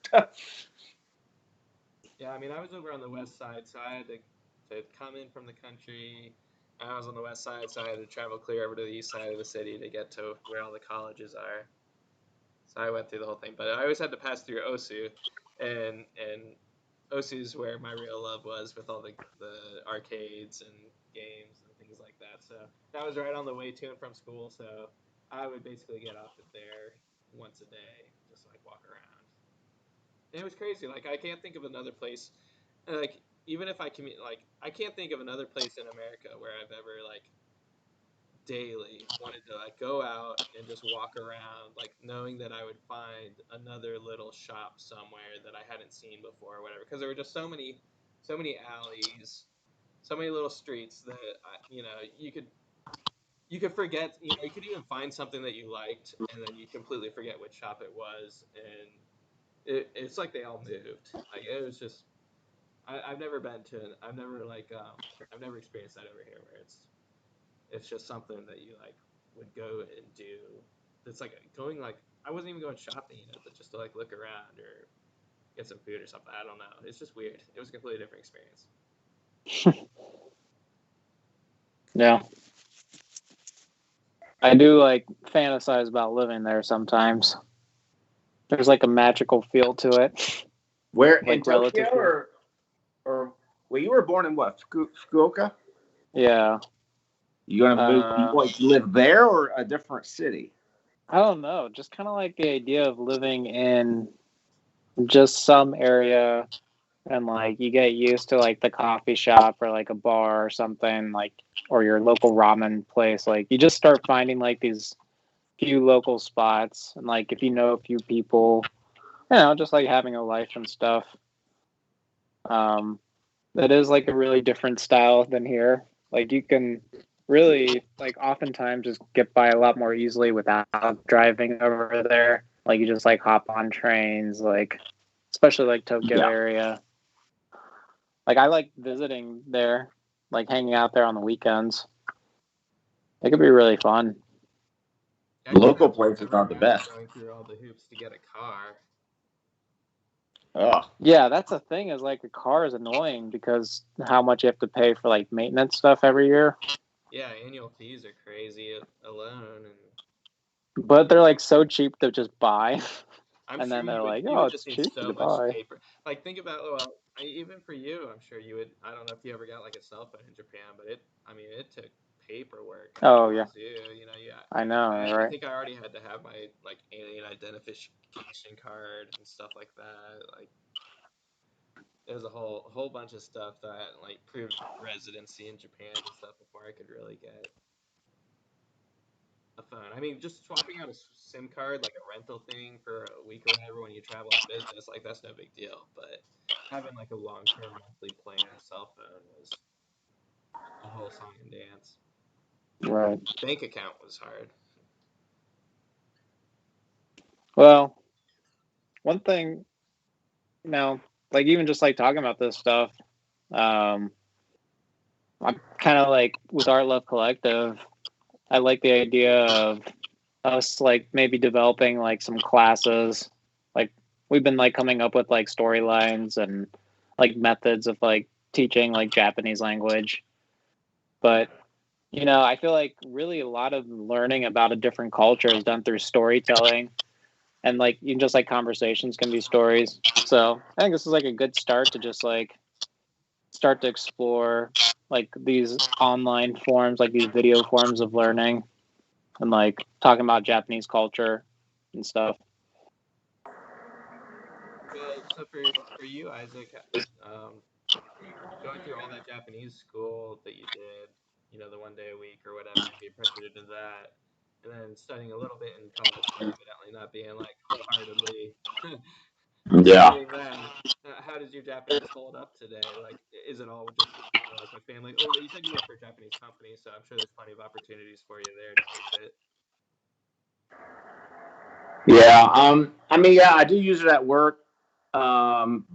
Yeah, I mean, I was over on the west side, so I had to come in from the country. I was on the west side, so I had to travel clear over to the east side of the city to get to where all the colleges are. So I went through the whole thing, but I always had to pass through Osu, and Osu is where my real love was with all the arcades and games and things like that. So that was right on the way to and from school. So I would basically get off at there once a day, just like walk around. And it was crazy. Like I can't think of another place. Like even if I commute, like I can't think of another place in America where I've ever like daily wanted to like go out and just walk around, like knowing that I would find another little shop somewhere that I hadn't seen before or whatever. Because there were just so many alleys, so many little streets that you could forget. You could even find something that you liked, and then you completely forget which shop it was, and it's like they all moved. Like it was just I've never been to I've never I've never experienced that over here where it's just something that you like would go and do. It's like going like I wasn't even going shopping, but just to like look around or get some food or something. I don't know. It's just weird. It was a completely different experience. Yeah. I do like fantasize about living there sometimes. There's like a magical feel to it. Where Like in Tokyo or well, you were born in what, Fukuoka? Yeah. You gonna move? You want to live there or a different city? I don't know. Just kind of like the idea of living in just some area and like you get used to like the coffee shop or like a bar or something like or your local ramen place. Like you just start finding like these few local spots and like if you know a few people, just like having a life and stuff. That is like a really different style than here. Like you can really like oftentimes just get by a lot more easily without driving over there. Like you just like hop on trains, like especially like Tokyo area. Like I like visiting there, like hanging out there on the weekends. It could be really fun. Local places aren't the best. Going through all the hoops to get a car. Oh. Yeah, that's the thing is like a car is annoying because how much you have to pay for like maintenance stuff every year. Yeah, annual fees are crazy alone, but they're like so cheap to just buy. I'm and sure then they're like, you oh, would it's just need cheap so to much buy. paper. Like think about even for you, I'm sure you would. I don't know if you ever got like a cell phone in Japan, but it took paperwork. Oh yeah, yeah. I know, right? I think I already had to have my like alien identification card and stuff like that. Like there was a whole bunch of stuff that like proved residency in Japan and stuff before I could really get a phone. I mean, just swapping out a SIM card, like a rental thing for a week or whatever when you travel on business, like that's no big deal. But having like a long-term monthly plan cell phone was a whole song and dance. Right. Bank account was hard. Well, one thing, like even just like talking about this stuff, I'm kind of like with Art Love Collective, I like the idea of us like maybe developing like some classes. Like we've been like coming up with like storylines and like methods of like teaching like Japanese language. But I feel like really a lot of learning about a different culture is done through storytelling and like even just like conversations can be stories. So I think this is like a good start to just like start to explore like these online forms, like these video forms of learning and like talking about Japanese culture and stuff. Well, so for you, Isaac, going through all that Japanese school that you did, the 1 day a week or whatever, and being pressured into that, and then studying a little bit in college, but evidently not being like wholeheartedly Yeah. pursuing that. How does your Japanese hold up today? Like, is it all just like with family? Oh, you said you work for a Japanese company, so I'm sure there's plenty of opportunities for you there to use it. Yeah. Yeah, I do use it at work,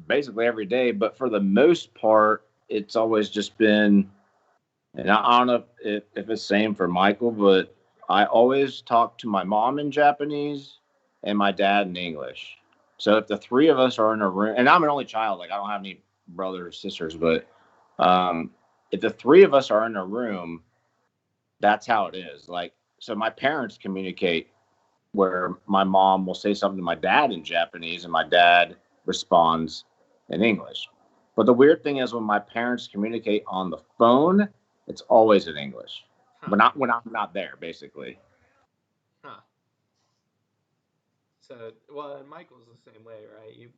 basically every day. But for the most part, it's always just been, and I don't know if it's same for Michael, but I always talk to my mom in Japanese and my dad in English. So if the three of us are in a room, and I'm an only child, like I don't have any brothers or sisters, but um, if the three of us are in a room, that's how it is. Like, so my parents communicate where my mom will say something to my dad in Japanese and my dad responds in English. But the weird thing is when my parents communicate on the phone, it's always in English. But not when I'm not there, basically. Huh. So, well, and Michael's the same way, right?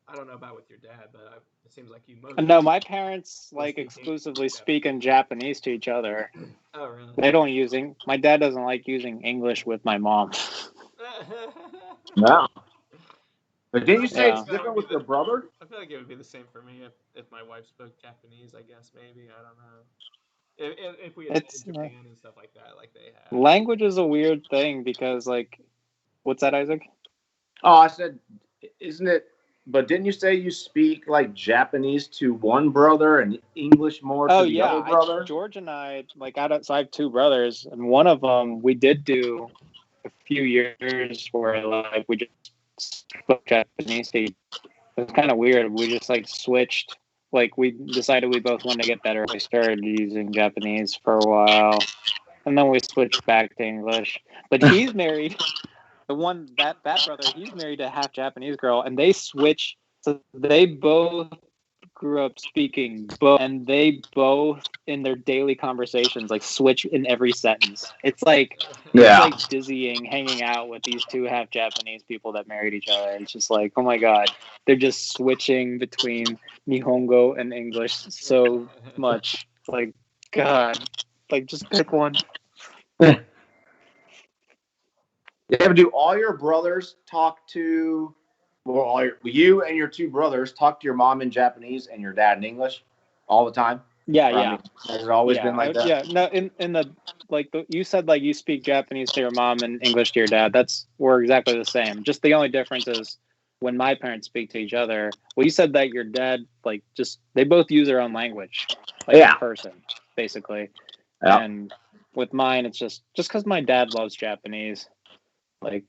I don't know about with your dad, but it seems like you mostly. No, my parents We're like speaking exclusively Japanese. speak in Japanese to each other. Oh, really? They don't using. My dad doesn't like using English with my mom. No. But didn't you say Yeah. it's different with your brother? I feel like it would be the same for me if my wife spoke Japanese. I guess maybe I don't know. If we had been in It's Japan and stuff like that, like they have. language is a weird thing because like, what's that, Isaac? Oh, I said, isn't it? But didn't you say you speak like Japanese to one brother and English more Oh to the yeah, other brother? George and I like so I have two brothers, and one of them we did do a few years where like we just spoke Japanese. It was kind of weird. We just like switched. Like we decided we both wanted to get better. We started using Japanese for a while, and then we switched back to English. But he's married. The one that brother, he's married to a half Japanese girl, and they switch. So they both grew up speaking both, and they both in their daily conversations like switch in every sentence. It's like dizzying hanging out with these two half Japanese people that married each other. It's just like, oh my god, they're just switching between Nihongo and English so much. Like, god, like just pick one. Yeah, but do all your brothers talk to, well, you and your two brothers talk to your mom in Japanese and your dad in English all the time? Yeah, Or, I yeah. mean, has it always been like that? Yeah. No, in the like you said, like you speak Japanese to your mom and English to your dad. We're exactly the same. Just the only difference is when my parents speak to each other. Well, you said that your dad like just they both use their own language, like in person, basically. Yeah. And with mine, it's just because my dad loves Japanese. Like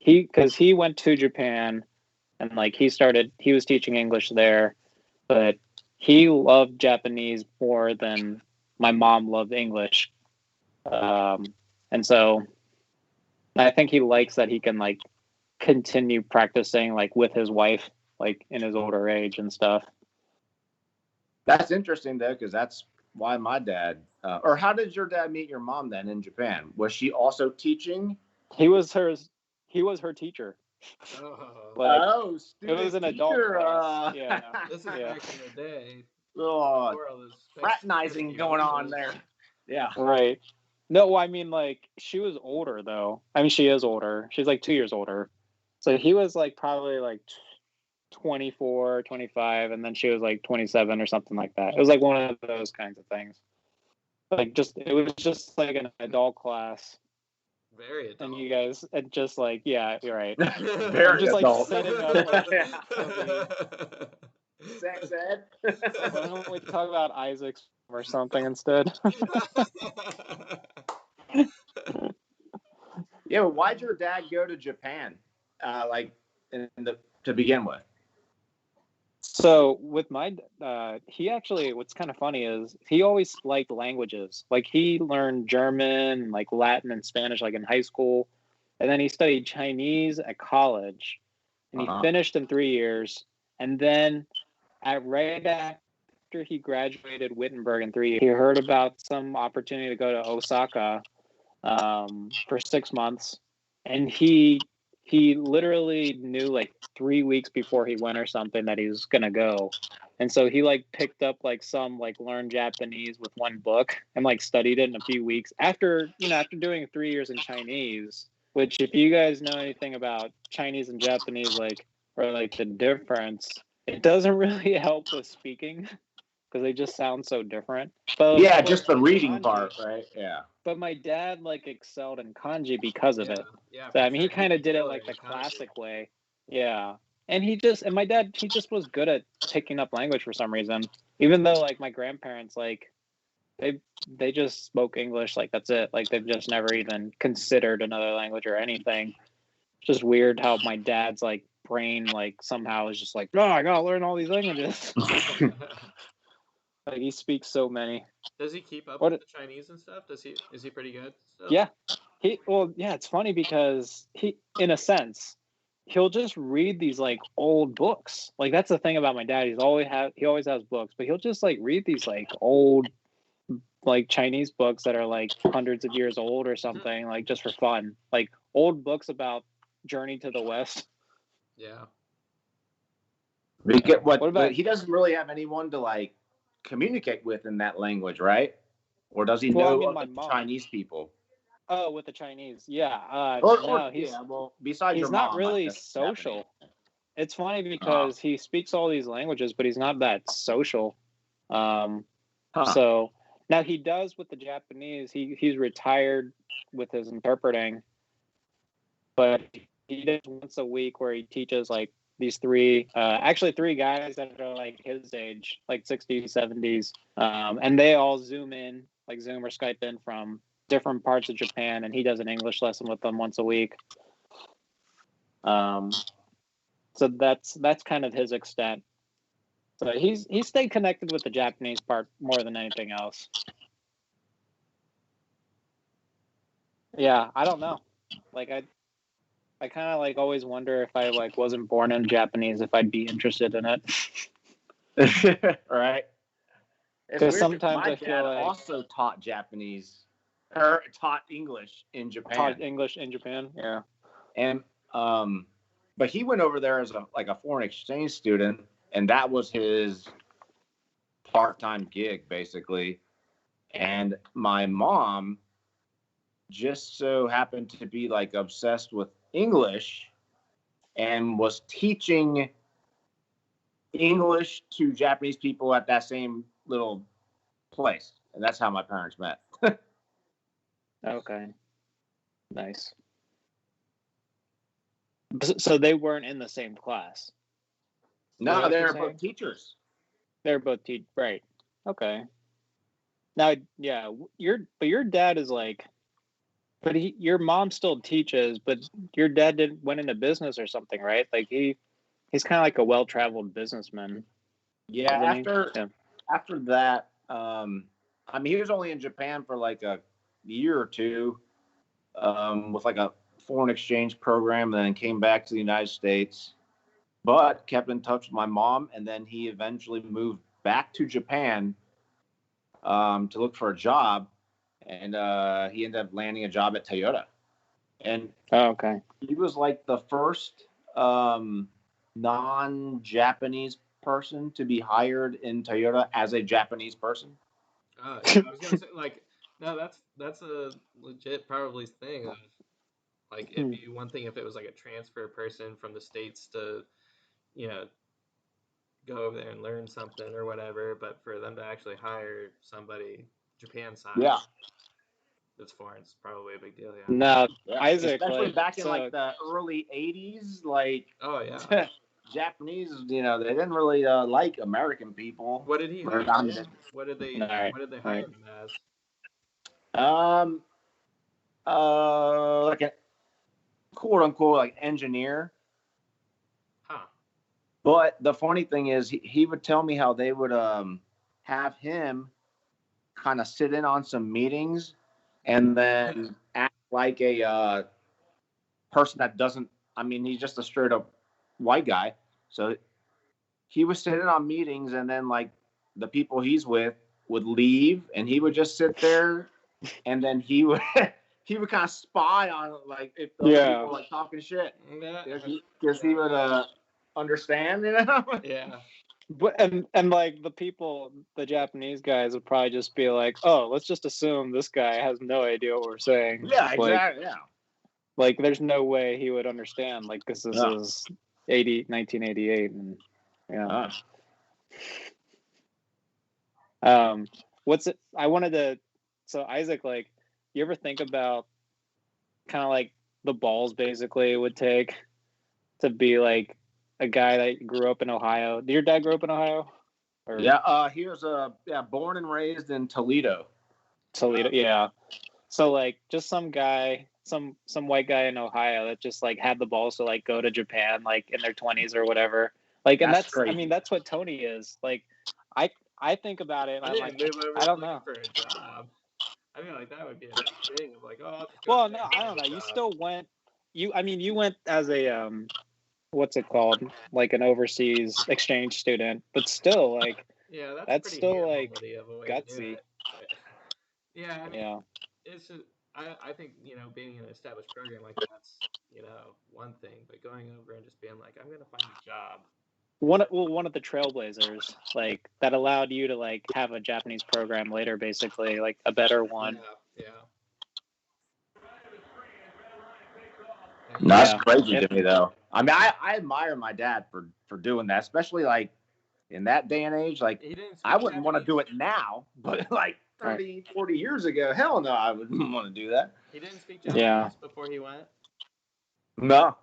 because he went to Japan and like he was teaching English there, but he loved Japanese more than my mom loved English. And so I think he likes that he can like continue practicing like with his wife, like in his older age and stuff. That's interesting though, because that's why my dad, or how did your dad meet your mom then in Japan? Was she also teaching? He was her teacher. Like, it was an adult class. Yeah. This is back in the day. Oh, fraternizing going on there. Yeah. Right. No, I mean, like, she was older, though. I mean, she is older. She's, like, 2 years older. So he was, like, probably, like, 24, 25, and then she was, like, 27 or something like that. It was, like, one of those kinds of things. Like, it was just, like, an adult class. Very adult. And you guys, and just, like, yeah, you're right. Very just, adult. like, setting up, like, sex ed. Why don't we talk about Isaac's or something instead? Yeah, but why'd your dad go to Japan, like to begin with? So with he actually, what's kind of funny is he always liked languages. Like he learned German, like Latin and Spanish, like in high school, and then he studied Chinese at college, and he finished in 3 years, and then right after he graduated Wittenberg in 3 years, he heard about some opportunity to go to Osaka for 6 months, and he literally knew like 3 weeks before he went or something that he was gonna go, and so he like picked up like some like learned Japanese with one book and like studied it in a few weeks after doing 3 years in Chinese. Which, if you guys know anything about Chinese and Japanese, like or like the difference, it doesn't really help with speaking because they just sound so different. But yeah, just the reading part, right? Yeah. But my dad like excelled in kanji because of it. Yeah. So I mean, he kind of did it like the classic way. Yeah, and my dad he just was good at picking up language for some reason. Even though like my grandparents like they just spoke English, like that's it. Like they've just never even considered another language or anything. It's just weird how my dad's like brain like somehow is just like, no, I gotta learn all these languages. Like he speaks so many. Does he keep up What with the Chinese and stuff? Is he pretty good still? Yeah. It's funny because he, in a sense, he'll just read these like old books. Like that's the thing about my dad. He always has books, but he'll just like read these like old like Chinese books that are like hundreds of years old or something, like just for fun. Like old books about Journey to the West. Yeah. We get What about- but he doesn't really have anyone to like communicate with in that language, right? Or does he Well, I know mean, of my the mom. Chinese people? Oh, with the Chinese, yeah. Or He's yeah, well, besides he's your not mom, really that's social. Japanese. It's funny because he speaks all these languages, but he's not that social. So now he does with the Japanese. He's retired with his interpreting, but he does once a week where he teaches like these three guys that are like his age, like 60s, 70s, and they all Zoom in, like Zoom or Skype in from different parts of Japan, and he does an English lesson with them once a week. So that's kind of his extent. So he's stayed connected with the Japanese part more than anything else. Yeah, I don't know. Like I kind of like always wonder if I like wasn't born in Japanese, if I'd be interested in it. Right. Because sometimes my I feel dad like also taught Japanese or taught English in Japan. taught English in Japan. Yeah. And but he went over there as a foreign exchange student, and that was his part-time gig basically. And my mom just so happened to be like obsessed with English and was teaching English to Japanese people at that same little place. And that's how my parents met. Okay. Nice. So they weren't in the same class. No, they're both teachers. They're both right. Okay. Now, yeah, your dad is like, but your mom still teaches, but your dad went into business or something, right? Like he's kind of like a well-traveled businessman. Yeah, after that, I mean, he was only in Japan for like a year or two, with like a foreign exchange program, and then came back to the United States, but kept in touch with my mom, and then he eventually moved back to Japan to look for a job, and he ended up landing a job at Toyota. And okay, he was like the first non-Japanese person to be hired in Toyota as a Japanese person. Yeah, I was gonna say like no, that's a legit probably thing of like it'd be one thing if it was like a transfer person from the States to, you know, go over there and learn something or whatever, but for them to actually hire somebody Japan side, yeah, that's foreign. It's probably a big deal. Yeah. No, yeah. Isaac, especially like, back in like the early '80s, like oh yeah, Japanese, you know, they didn't really like American people. What did he hire? What did they hire him as? Like a quote unquote like engineer. Huh. But the funny thing is, he would tell me how they would have him kind of sit in on some meetings and then act like a person that doesn't. I mean, he's just a straight up white guy. So he was sitting on meetings, and then like the people he's with would leave, and he would just sit there, and then he would he would kind of spy on like if those people were like talking shit, because he would understand, you know. Yeah. But and like the Japanese guys would probably just be like, oh, let's just assume this guy has no idea what we're saying. Yeah, exactly. Like, like there's no way he would understand. Like this is 1988, and yeah. What's it? I wanted to. So Isaac, like, you ever think about kind of like the balls basically it would take to be like a guy that grew up in Ohio? Did your dad grow up in Ohio? Or Yeah, he was born and raised in Toledo. Toledo. Yeah. So like just some guy, some white guy in Ohio that just like had the balls to like go to Japan like in their 20s or whatever. Like, and That's that's I crazy. mean that's what Tony is. Like I think about it and I I'm didn't like move over I don't looking know. for a job. I feel like that would be a big thing of like, oh, I'll just go Well, there no, and I find don't know. a You job. still went you went as a what's it called? Like an overseas exchange student, but still like Yeah, that's that's pretty still like handbaldy of a way to do gutsy. it. But, yeah, I mean, Yeah. it's just, I think, being in an established program like that's, one thing, but going over and just being like, I'm going to find a job. One of the trailblazers like that allowed you to like have a Japanese program later, basically like a better one. Yeah. That's Yeah. crazy to me, though. I mean, I admire my dad for doing that, especially like in that day and age. Like, He didn't I speak wouldn't want to Japanese? do it now, but like Right. 30, 40 years ago, hell no, I wouldn't want to do that. He didn't speak Yeah. Japanese before he went? No.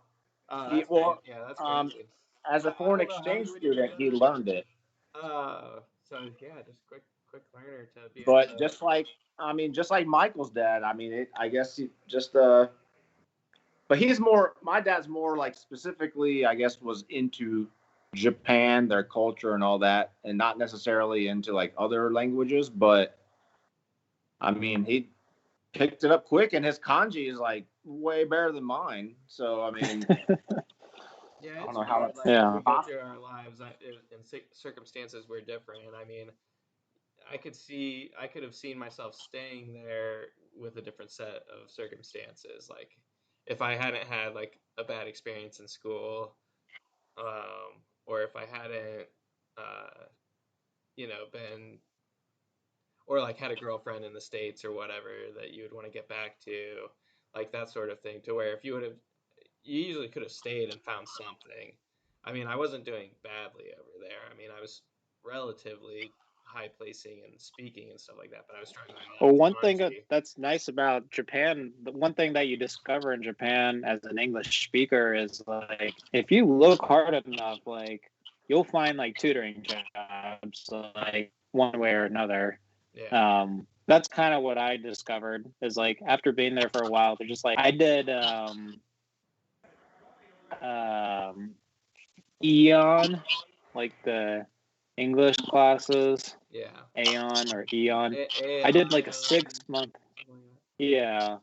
Oh, He, that's crazy. well, Yeah, that's um, crazy. as a I foreign don't know. How exchange would you student, do he that? learned it. So yeah, just quick learner to be able But to. just like Michael's dad, I mean, I guess he just, but my dad's more like specifically, I guess, was into Japan, their culture and all that, and not necessarily into like other languages. But I mean, he picked it up quick, and his kanji is like way better than mine. So I mean, Yeah, I don't it's know how weird. that's Like as Yeah. we go through our lives, in circumstances we're different. And I mean, I could have seen myself staying there with a different set of circumstances. Like if I hadn't had like a bad experience in school, or if I hadn't, uh, been or like had a girlfriend in the States or whatever that you would want to get back to, like that sort of thing. To where if you would have, you usually could have stayed and found something. I mean, I wasn't doing badly over there. I mean, I was relatively high placing and speaking and stuff like that, but I was struggling a lot Well, with one thing kanji. that's nice about Japan, the one thing that you discover in Japan as an English speaker is like if you look hard enough, like you'll find like tutoring jobs, like one way or another. Yeah, That's kind of what I discovered is like after being there for a while, they're just like I did um Eon, like the English classes, yeah. Aeon or Eon. I did like a Aeon, 6 month. something like that. Yeah,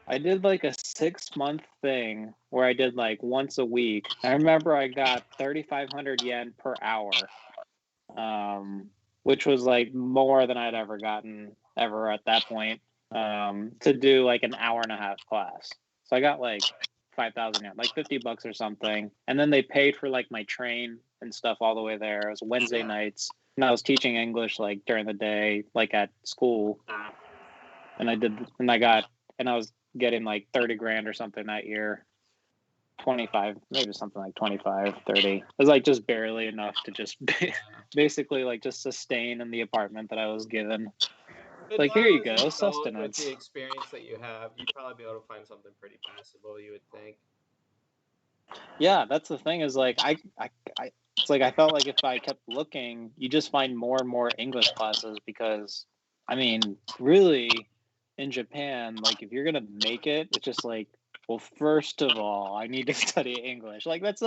I did like a 6 month thing where I did like once a week. I remember I got 3,500 yen per hour, which was like more than I'd ever gotten ever at that point, to do like an hour and a half class. So I got like 5,000 yen, like $50 or something. And then they paid for like my train and stuff all the way there. It was Wednesday Yeah. nights. And I was teaching English like during the day, like at school. And I was getting like 30 grand or something that year. 25, maybe something like 25, 30. It was like just barely enough to just Yeah. basically like just sustain in the apartment that I was given. But Like, here now you as an go, adult with sustenance. the experience that you have, you'd probably be able to find something pretty passable, you would think. Yeah, that's the thing is like it's like I felt like if I kept looking, you just find more and more English classes because I mean, really in Japan, like if you're gonna make it, it's just like, well, first of all, I need to study English. Like that's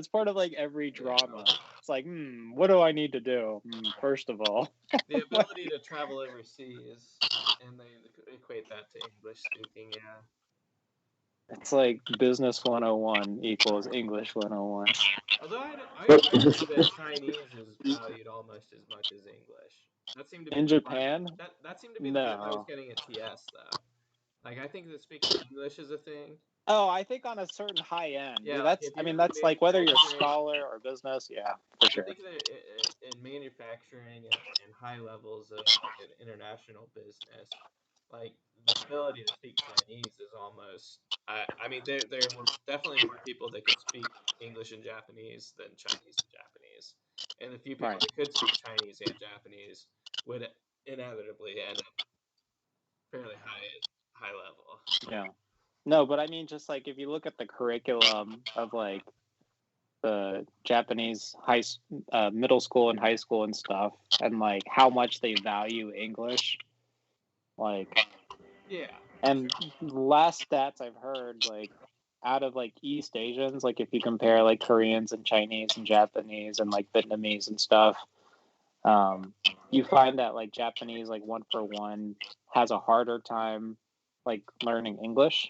part of like every drama. Yeah. It's like, what do I need to do? First of all. The ability to travel overseas, and they equate that to English speaking, yeah. It's like business 101 equals English 101. Although I believe that Chinese is valued almost as much as English. That seemed to be In the part Japan? that seemed to be the vibe I was No. getting at TS though. Like I think that speaking English is a thing. Oh, I think on a certain high end. Yeah, like That's if I you're mean in that's like whether you're a manufacturing, scholar or business, yeah, for I sure. think that in manufacturing and high levels of like an international business, like the ability to speak Chinese is almost. I mean, there were definitely more people that could speak English and Japanese than Chinese and Japanese, and the few people Right. that could speak Chinese and Japanese would inevitably end up fairly high level. Yeah. No, but I mean just like if you look at the curriculum of like the Japanese middle school and high school and stuff, and like how much they value English, like Yeah. and last stats I've heard, like out of like East Asians, like if you compare like Koreans and Chinese and Japanese and like Vietnamese and stuff, you find that like Japanese, like 1 for 1, has a harder time like learning English.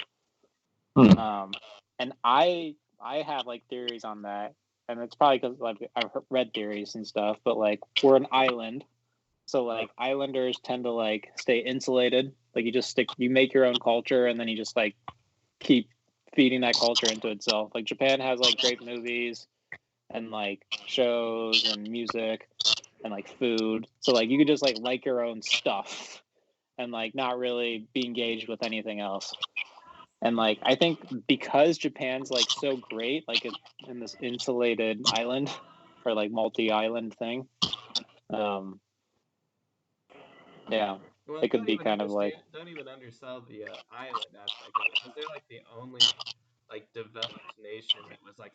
And I have like theories on that, and it's probably because like I've read theories and stuff. But like we're an island, so like islanders tend to like stay insulated. Like you make your own culture, and then you just like keep feeding that culture into itself. Like Japan has like great movies and like shows and music and like food, so like you could just like your own stuff and like not really be engaged with anything else. And like I think because Japan's like so great, like in this insulated island or like multi-island thing, yeah, Well, it could be kind of like don't even undersell the island aspect of it, because they're like the only like developed nation that was like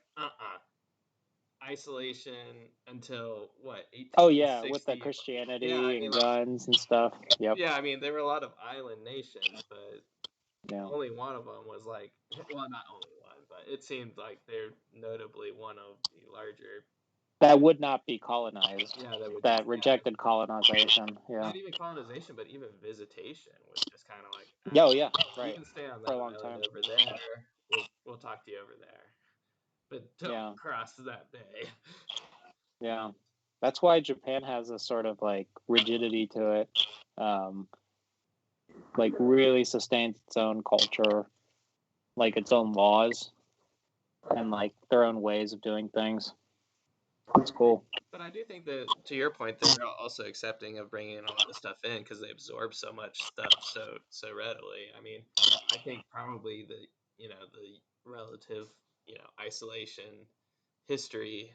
isolation until what 1860s. oh yeah, with the Yeah, I Christianity mean and like guns and stuff. Yep. yeah, I mean there were a lot of island nations, but Yeah. only one of them was like, well, not only one, but it seemed like they're notably one of the larger. That would not be colonized. Yeah, that would. That rejected colonization. Yeah. Not even colonization, but even visitation was just kind of like, Oh yeah, you right. can stay on For that a long island time. over there. We'll talk to you over there, but don't cross that bay. Yeah. That's why Japan has a sort of like rigidity to it. Like really sustains its own culture, like its own laws and like their own ways of doing things. It's cool. But I do think that, to your point, they're also accepting of bringing a lot of stuff in because they absorb so much stuff so readily. I mean, I think probably the relative isolation history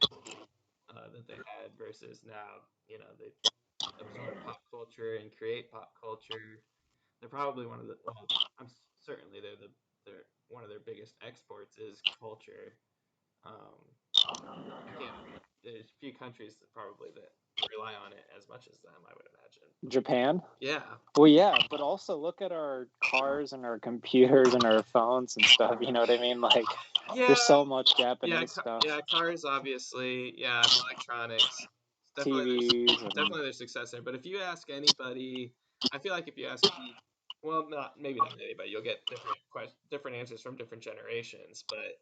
that they had versus now, they absorb pop culture and create pop culture. They're probably one of the I'm certainly they're one of their biggest exports is culture. I can't. There's few countries that probably that rely on it as much as them, I would imagine. Japan? Yeah. Well, yeah, but also look at our cars and our computers and our phones and stuff. You know what I mean? Like, there's so much Japanese stuff. Yeah, cars obviously. Yeah, electronics. Definitely there's success there. But if you ask anybody, I feel like if you ask well, maybe not anybody, you'll get different answers from different generations. But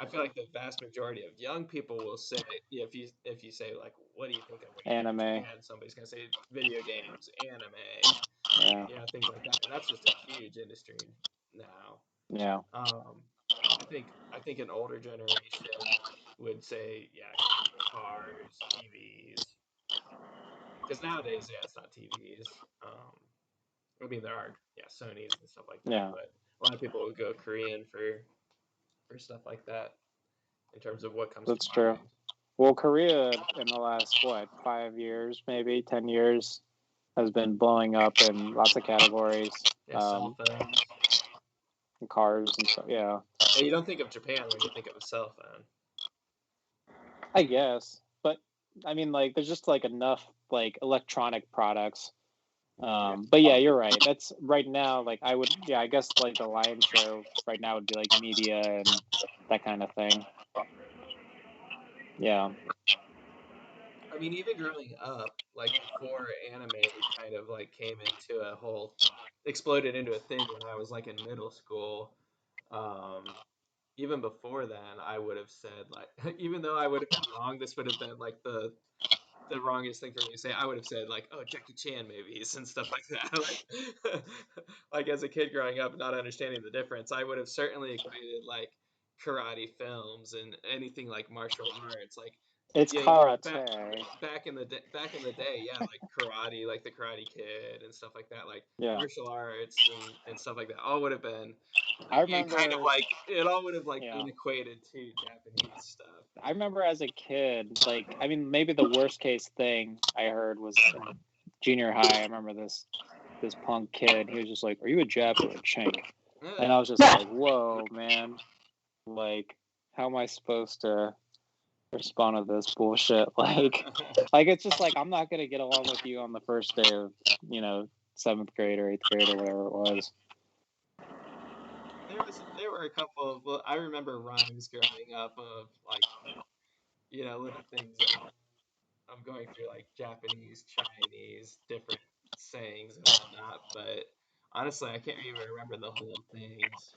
I feel like the vast majority of young people will say, if you say like, what do you think of anime? And somebody's gonna say video games, anime, things like that. And that's just a huge industry now. Yeah. I think an older generation would say, cars, TVs. Because nowadays, it's not TVs. I mean, there are Sony's and stuff like that. Yeah. But a lot of people would go Korean for stuff like that. In terms of what comes. That's true. Well, Korea in the last 5 years, maybe 10 years, has been blowing up in lots of categories. Cell phones, and cars and stuff. Yeah. You don't think of Japan when you think of a cell phone. I guess, but I mean, like, there's just like enough like electronic products. But yeah, you're right. That's right now. Like, I guess like the lion's share right now would be like media and that kind of thing. Yeah. I mean, even growing up, like before anime kind of like came into exploded into a thing when I was like in middle school. Even before then, I would have said like, even though I would have been wrong, this would have been like the wrongest thing for me to say. I would have said like, oh, Jackie Chan movies and stuff like that. Like, like as a kid growing up, not understanding the difference, I would have certainly equated like karate films and anything like martial arts, like it's karate. Back in the day, yeah, like karate, like the Karate Kid and stuff like that, like martial arts and stuff like that, all would have been. I remember kind of like it all would have like been equated to Japanese stuff. I remember as a kid, like, I mean, maybe the worst case thing I heard was in junior high. I remember this punk kid. He was just like, "Are you a Jap or a Chink?" And I was just like, "Whoa, man! Like, how am I supposed to respond to this bullshit. Like it's just like I'm not gonna get along with you on the first day of 7th grade or 8th grade or whatever it was. There were a couple of, well, I remember rhymes growing up of like little things I'm going through like Japanese, Chinese, different sayings and whatnot, but honestly I can't even remember the whole things.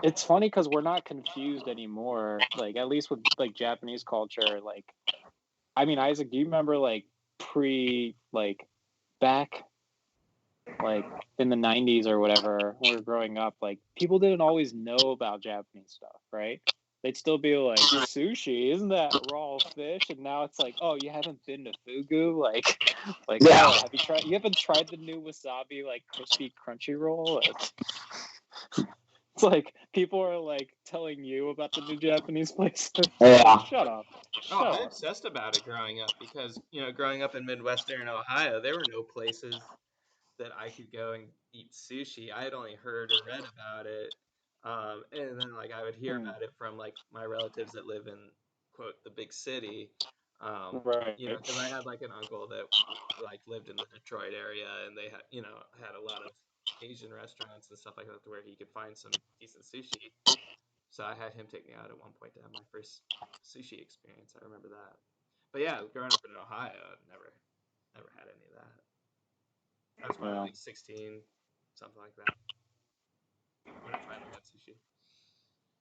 It's funny because we're not confused anymore. Like at least with like Japanese culture. Like, I mean, Isaac, do you remember like back like in the 90s or whatever when we were growing up? Like people didn't always know about Japanese stuff, right? They'd still be like, sushi, isn't that raw fish? And now it's like, oh, you haven't been to Fugu? Like, Yeah. oh, you haven't tried the new wasabi, like, crispy, crunchy roll? It's like, people are, like, telling you about the new Japanese places. Yeah. Shut up. Oh, I obsessed about it growing up because, growing up in Midwestern Ohio, there were no places that I could go and eat sushi. I had only heard or read about it. And then like I would hear about it from like my relatives that live in quote the big city. Right. Because I had like an uncle that like lived in the Detroit area and they had a lot of Asian restaurants and stuff like that where he could find some decent sushi. So I had him take me out at one point to have my first sushi experience. I remember that. But yeah, growing up in Ohio, I never had any of that. I was probably like 16, something like that, when I finally had sushi.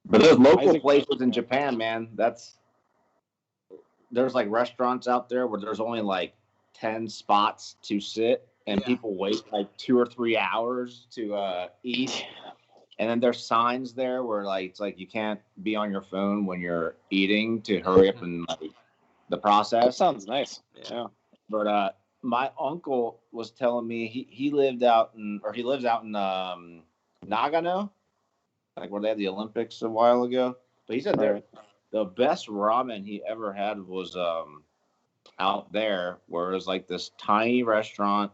But those local places in Japan, man, there's like restaurants out there where there's only like 10 spots to sit and people wait like 2 or 3 hours to eat. And then there's signs there where like it's like you can't be on your phone when you're eating to hurry up and like the process. That sounds nice. Yeah. But my uncle was telling me he lives out in Nagano, like where they had the Olympics a while ago. But he said the best ramen he ever had was out there, where it was like this tiny restaurant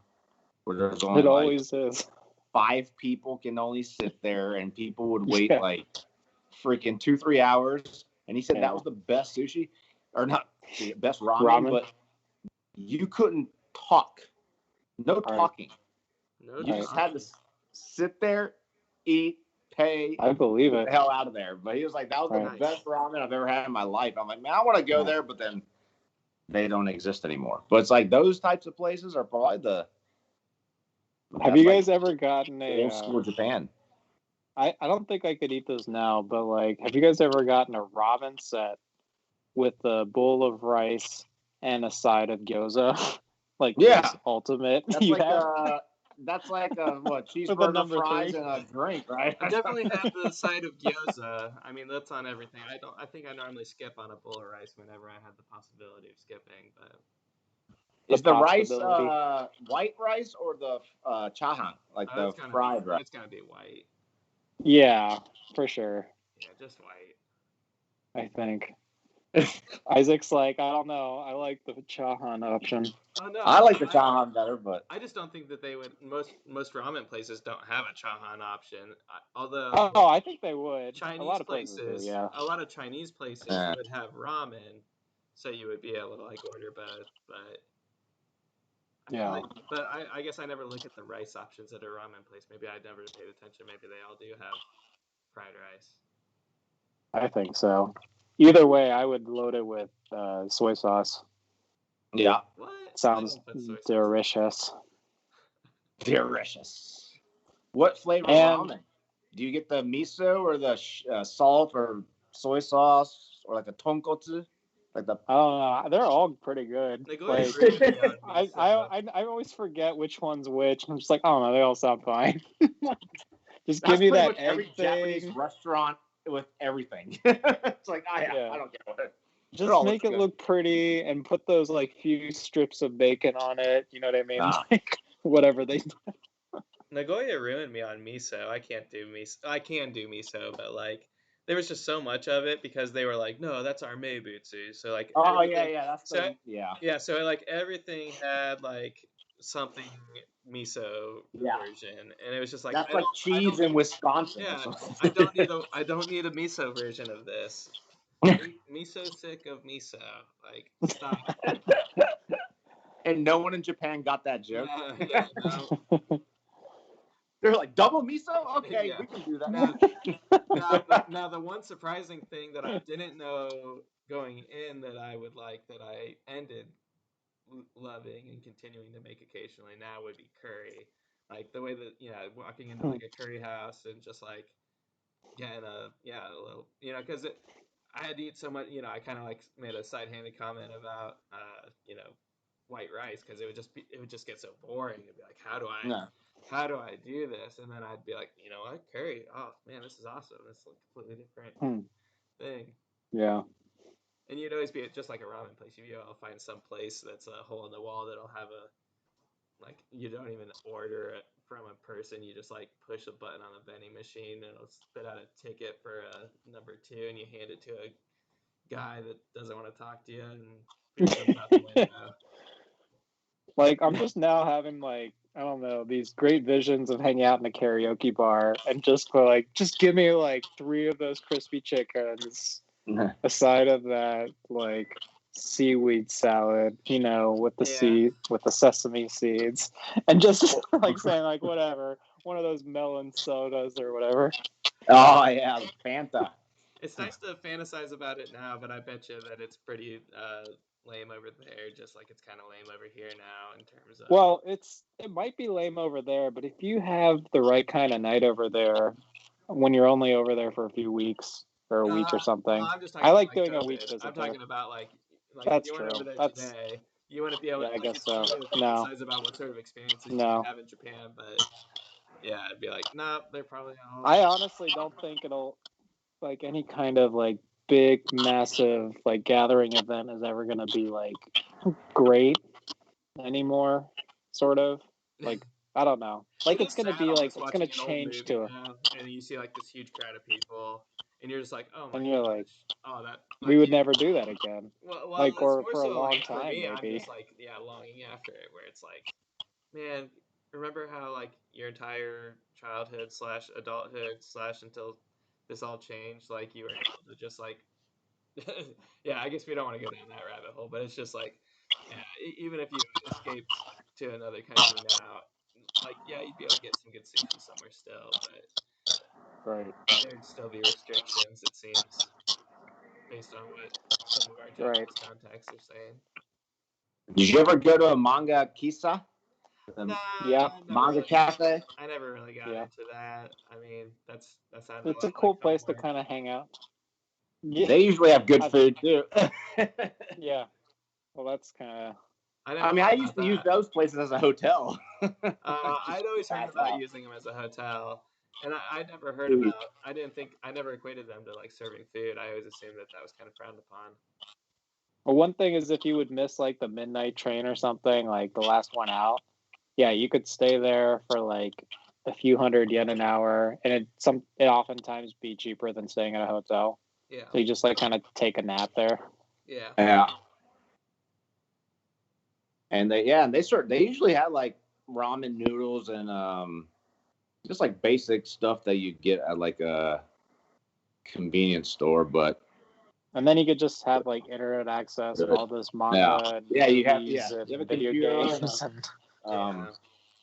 where there's only always is 5 people can only sit there, and people would wait like freaking 2-3 hours. And he said that was the best sushi, or not the best ramen, but you couldn't talk. No talking. No, you just had to sit there, eat, pay. I believe get it. the hell out of there. But he was like, that was the best ramen I've ever had in my life. I'm like, man, I want to go there, but then they don't exist anymore. But it's like those types of places are probably the. Have you guys ever gotten a old school Japan? I don't think I could eat those now, but like, have you guys ever gotten a ramen set with a bowl of rice and a side of gyoza? Like, ultimate. That's like what, cheeseburger, fries, and a drink, right? I definitely have the side of gyoza. I mean, that's on everything. I think I normally skip on a bowl of rice whenever I have the possibility of skipping. But is the rice white rice or the chahan, like the fried rice? It's gotta be white. Yeah, for sure. Yeah, just white. I think. Isaac's like, I don't know. I like the chahan option. Oh, no, I like the chahan better, but I just don't think that they would. Most ramen places don't have a chahan option. Although I think they would. Chinese a lot of places do, yeah. A lot of Chinese places would have ramen, so you would be able to like order both. But I guess I never look at the rice options at a ramen place. Maybe I never paid attention. Maybe they all do have fried rice. I think so. Either way, I would load it with soy sauce. Yeah. What? Sounds delicious. Delicious. What flavor ramen? Do you get the miso or the salt or soy sauce or like the tonkotsu? Like the I don't know. They're all pretty good. Like, I always forget which one's which. I'm just like, I don't know. They all sound fine. Just give me that every Japanese restaurant with everything. It's like I don't get what. Just make it look pretty and put those like few strips of bacon on it. You know what I mean? Like whatever they do. Nagoya ruined me on miso. I can't do miso. I can do miso, but like there was just so much of it because they were like, no, that's our meibutsu. So like so like everything had like something miso version, and it was just like that's like cheese in Wisconsin. Yeah, I don't need a miso version of this. Me so sick of miso. Like, stop. And no one in Japan got that joke. Yeah, no. They're like, double miso? Okay, Yeah. we can do that. Now, the one surprising thing that I didn't know going in that I would like, that I ended loving and continuing to make occasionally now, would be curry. Like the way that, walking into like a curry house and just like getting a little, because I had to eat so much, I kind of like made a side-handed comment about, white rice, because it would just get so boring. It'd be like, No. how do I do this? And then I'd be like, you know what, curry. Oh man, this is awesome. It's a completely different thing. Yeah. And you'd always be at just like a ramen place. You'd be able to find some place that's a hole in the wall that'll have like, you don't even order it from a person. You just like push a button on a vending machine and it'll spit out a ticket for a number 2, and you hand it to a guy that doesn't want to talk to you, and food comes out the window. Like, I'm just now having, like, I don't know, these great visions of hanging out in a karaoke bar and just give me like 3 of those crispy chickens, a side of that like seaweed salad, with the with the sesame seeds, and just like saying like whatever, one of those melon sodas or whatever. Oh yeah, Fanta. It's nice to fantasize about it now, but I bet you that it's pretty lame over there, just like it's kind of lame over here now in terms of. Well, it might be lame over there, but if you have the right kind of night over there, when you're only over there for a few weeks or a week or something, I'm just I like about, doing COVID. a week visit. I'm talking about like that's if you went true. over there That's today, you wouldn't be able. Yeah, I guess it's so. funny to No. fantasize about what sort of experiences you No. could have in Japan, but yeah, I'd be like, nah, they're probably all. I honestly don't think it'll like any kind of like big, massive like gathering event is ever gonna be like great anymore. Sort of like I don't know. Like It it's is gonna sad be like almost it's watching gonna an old change movie to now, and you see like this huge crowd of people, and you're just like, oh my and you're gosh, like oh that. we Like, would never do that again. well, Like it's or more for a so long like for time me, I'm maybe. just like, longing after it, where it's like, man, remember how like your entire childhood slash adulthood slash until this all changed, like you were able to just like, yeah, I guess we don't want to go down that rabbit hole, but it's just like, yeah, even if you escaped to another country now, like, yeah, you'd be able to get some good sushi somewhere still, but Right. there'd still be restrictions, it seems, based on what some of our Japanese contacts are saying. Did you ever go to a manga kisa? Nah, Yeah. Manga cafe? I never really got into that. I mean, that sounded It's a like cool fun place to work. kind of hang out. Yeah. They usually have good food too. Yeah. Well, that's kind of. I used to use those places as a hotel. I'd always heard about using them as a hotel, and I never heard about. I never equated them to like serving food. I always assumed that was kind of frowned upon. Well, one thing is if you would miss like the midnight train or something, like the last one out, yeah, you could stay there for like a few hundred yen an hour, and it oftentimes be cheaper than staying at a hotel. Yeah. So you just like kind of take a nap there. Yeah. Yeah. And they usually have like ramen noodles and just like basic stuff that you get at like a convenience store, but and then you could just have like internet access and all this manga and you have and video games and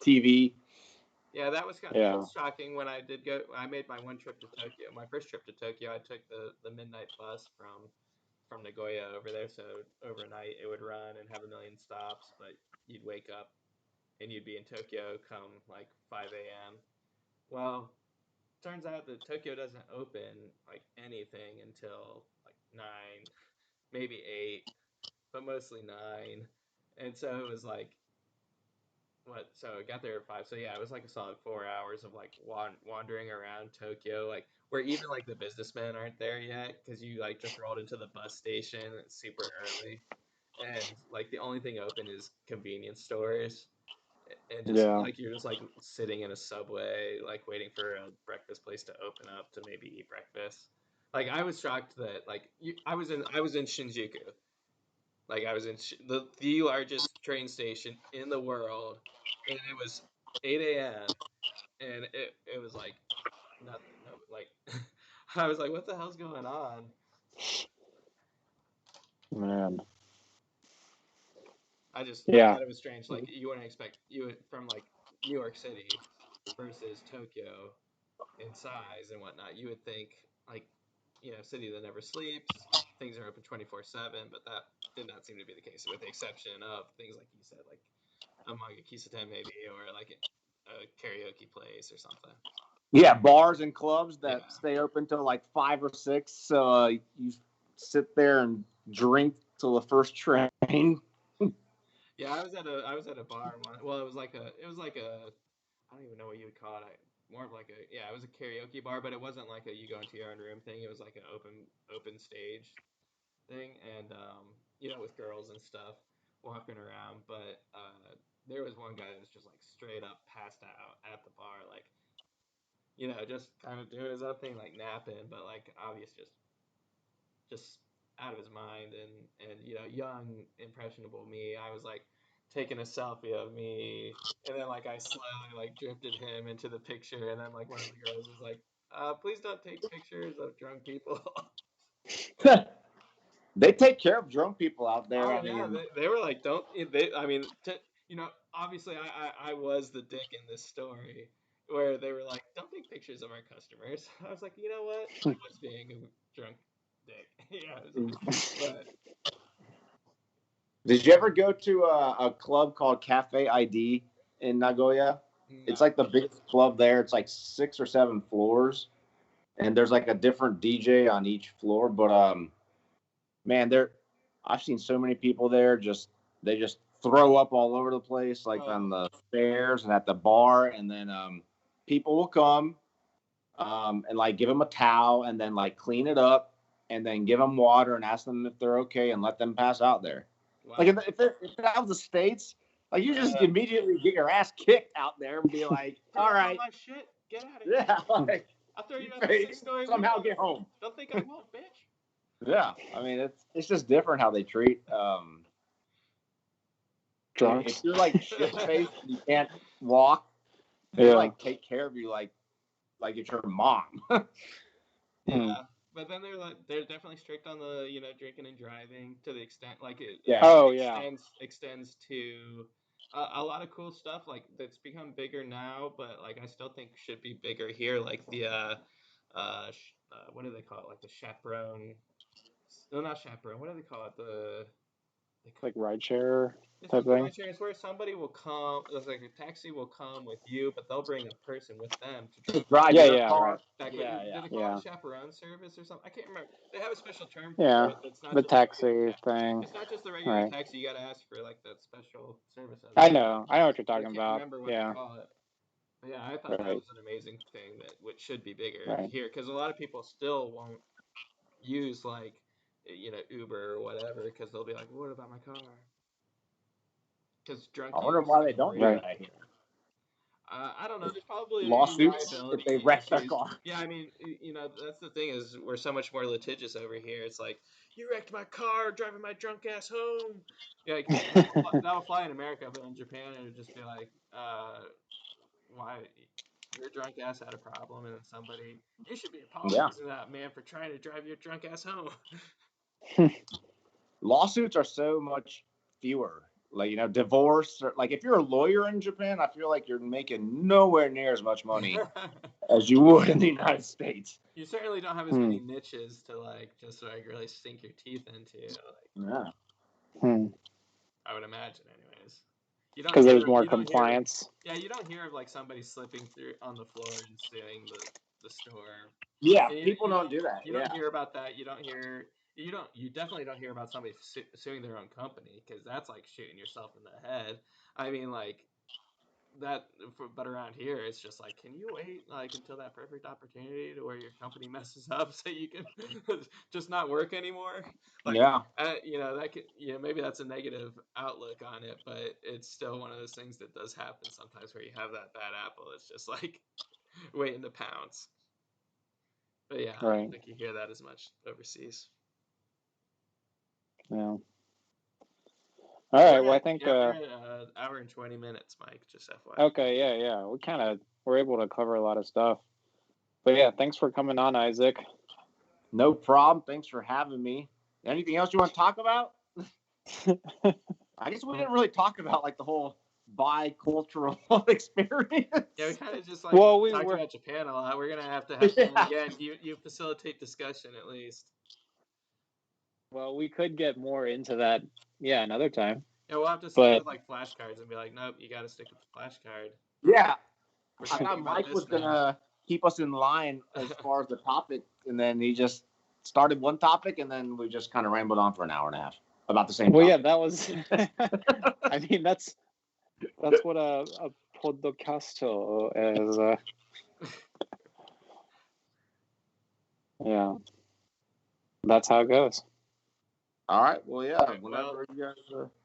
TV. Yeah, that was kind of shocking when I did go. I made my one trip to Tokyo. My first trip to Tokyo, I took the midnight bus from Nagoya over there. So overnight it would run and have a million stops, but you'd wake up and you'd be in Tokyo come like 5 a.m. Well, turns out that Tokyo doesn't open like anything until like 9, maybe 8, but mostly 9. And so it was like, so I got there at 5. So yeah, it was like a solid 4 hours of like wandering around Tokyo, like where even like the businessmen aren't there yet, because you like just rolled into the bus station. It's super early, and like the only thing open is convenience stores, and just like you're just like sitting in a subway, like waiting for a breakfast place to open up to maybe eat breakfast. Like I was shocked that like I was in Shinjuku. Like I was in the largest train station in the world, and it was 8 a.m. and it was like nothing. No, like I was like, what the hell's going on? Man. I Yeah. thought it was strange. Like you wouldn't expect from like New York City versus Tokyo in size and whatnot. You would think like city that never sleeps, things are open 24/7, but that did not seem to be the case, with the exception of things like you said, like a manga kisuten maybe, or like a karaoke place or something. Yeah, bars and clubs that Yeah. stay open till like 5 or 6. So you sit there and drink till the first train. Yeah, I was at a bar one. Well, it was like a I don't even know what you would call it. More of like it was a karaoke bar, but it wasn't like a you go into your own room thing. It was like an open stage thing, and with girls and stuff walking around. But there was one guy that was just like straight up passed out at the bar, like just kind of doing his own thing, like napping, but like obvious, just out of his mind, and young impressionable me, I was like taking a selfie of me, and then like I slowly like drifted him into the picture, and then like one of the girls was like, please don't take pictures of drunk people. They take care of drunk people out there. Oh I yeah, mean, they were like, don't they? I mean, obviously, I was the dick in this story, where they were like, don't take pictures of our customers. I was like, you know what? I was being a drunk dick. Yeah, but did you ever go to a club called Cafe ID in Nagoya? no. It's like the biggest club there. It's like 6 or 7 floors, and there's like a different DJ on each floor. But man, I've seen so many people there. They just throw up all over the place, like on the stairs and at the bar, and then people will come and like give them a towel and then like clean it up and then give them water and ask them if they're okay and let them pass out there. Wow. Like if that was the States, like you just immediately get your ass kicked out there and be like, all right, my shit, get out of here. yeah, like I'll throw you out the 6-story somehow window. get home. Don't think I won't, bitch. Yeah, I mean it's just different how they treat Drunks. if you're like shit faced and you can't walk, they like take care of you like it's your mom. Yeah, but then they're definitely strict on the drinking and driving, to the extent like it extends to a lot of cool stuff like that's become bigger now, but like I still think should be bigger here, like the what do they call it, like the chaperone, no, not chaperone, what do they call it, Like rideshare it's type not the thing. ride sharing. It's where somebody will come. It's like a taxi will come with you, but they'll bring a person with them to drop you off. Drive your car. Right. Do they call it chaperone service or something? I can't remember. They have a special term for it. That's not The just the regular taxi thing. It's not just the regular Right. taxi. You got to ask for like that special service. I know what you're But I talking can't about. remember what they call it. But yeah, I thought that was an amazing thing that which should be bigger here, because a lot of people still won't use like Uber or whatever, because they'll be like, "What about my car?" Because drunk I wonder use why they don't do that here. I don't know. There's probably Lawsuits liability if they wreck their issues. car. Yeah, I mean, that's the thing, is we're so much more litigious over here. It's like, you wrecked my car, driving my drunk ass home. Yeah, like, that'll fly in America, but in Japan it would just be like, why your drunk ass had a problem, and then somebody, you should be apologizing to that man for trying to drive your drunk ass home. Lawsuits are so much fewer. Like divorce, or like if you're a lawyer in Japan, I feel like you're making nowhere near as much money as you would in the United States. You certainly don't have as many niches to like just like really sink your teeth into. Like, yeah. I would imagine, anyways. Because there's more compliance. You don't hear of like somebody slipping through on the floor and suing the store. Yeah, people don't do that. You don't hear about that. You definitely don't hear about somebody suing their own company, because that's like shooting yourself in the head. I mean, like that, but around here it's just like, can you wait like until that perfect opportunity to where your company messes up so you can just not work anymore? Like, that could, maybe that's a negative outlook on it, but it's still one of those things that does happen sometimes, where you have that bad apple. It's just like waiting to pounce. But yeah, I don't think you hear that as much overseas. Yeah. All right. Well, I think we're at an hour and 20 minutes, Mike. Just FYI. Okay. Yeah. We're able to cover a lot of stuff. But yeah, thanks for coming on, Isaac. No problem. Thanks for having me. Anything else you want to talk about? I guess we didn't really talk about like the whole bicultural experience. Yeah, we kind of just like Well, we talked were- about Japan a lot. We're gonna have to have Yeah. fun again. You facilitate discussion at least. Well, we could get more into that, yeah, another time. Yeah, we'll have to stick But- with like flashcards and be like, nope, you got to stick with the flashcard. Yeah, We're I thinking thought about Mike this was now. gonna keep us in line as far as the topic, and then he just started one topic, and then we just kind of rambled on for an hour and a half about the same. Well, yeah, topic. that was. I mean, that's what a podcaster is. Yeah, that's how it goes. All right. Well, yeah. All right, Whenever you guys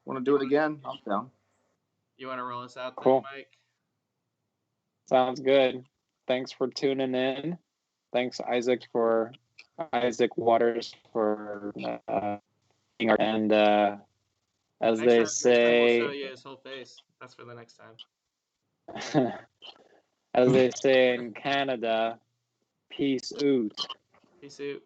want to do it again, I'm down. You want to roll us out, then, Cool. Mike? Sounds good. Thanks for tuning in. Thanks, Isaac Waters for being our, and as Next they time we'll show say, you his whole face. That's for the next time. as they say in Canada, peace out. Peace out.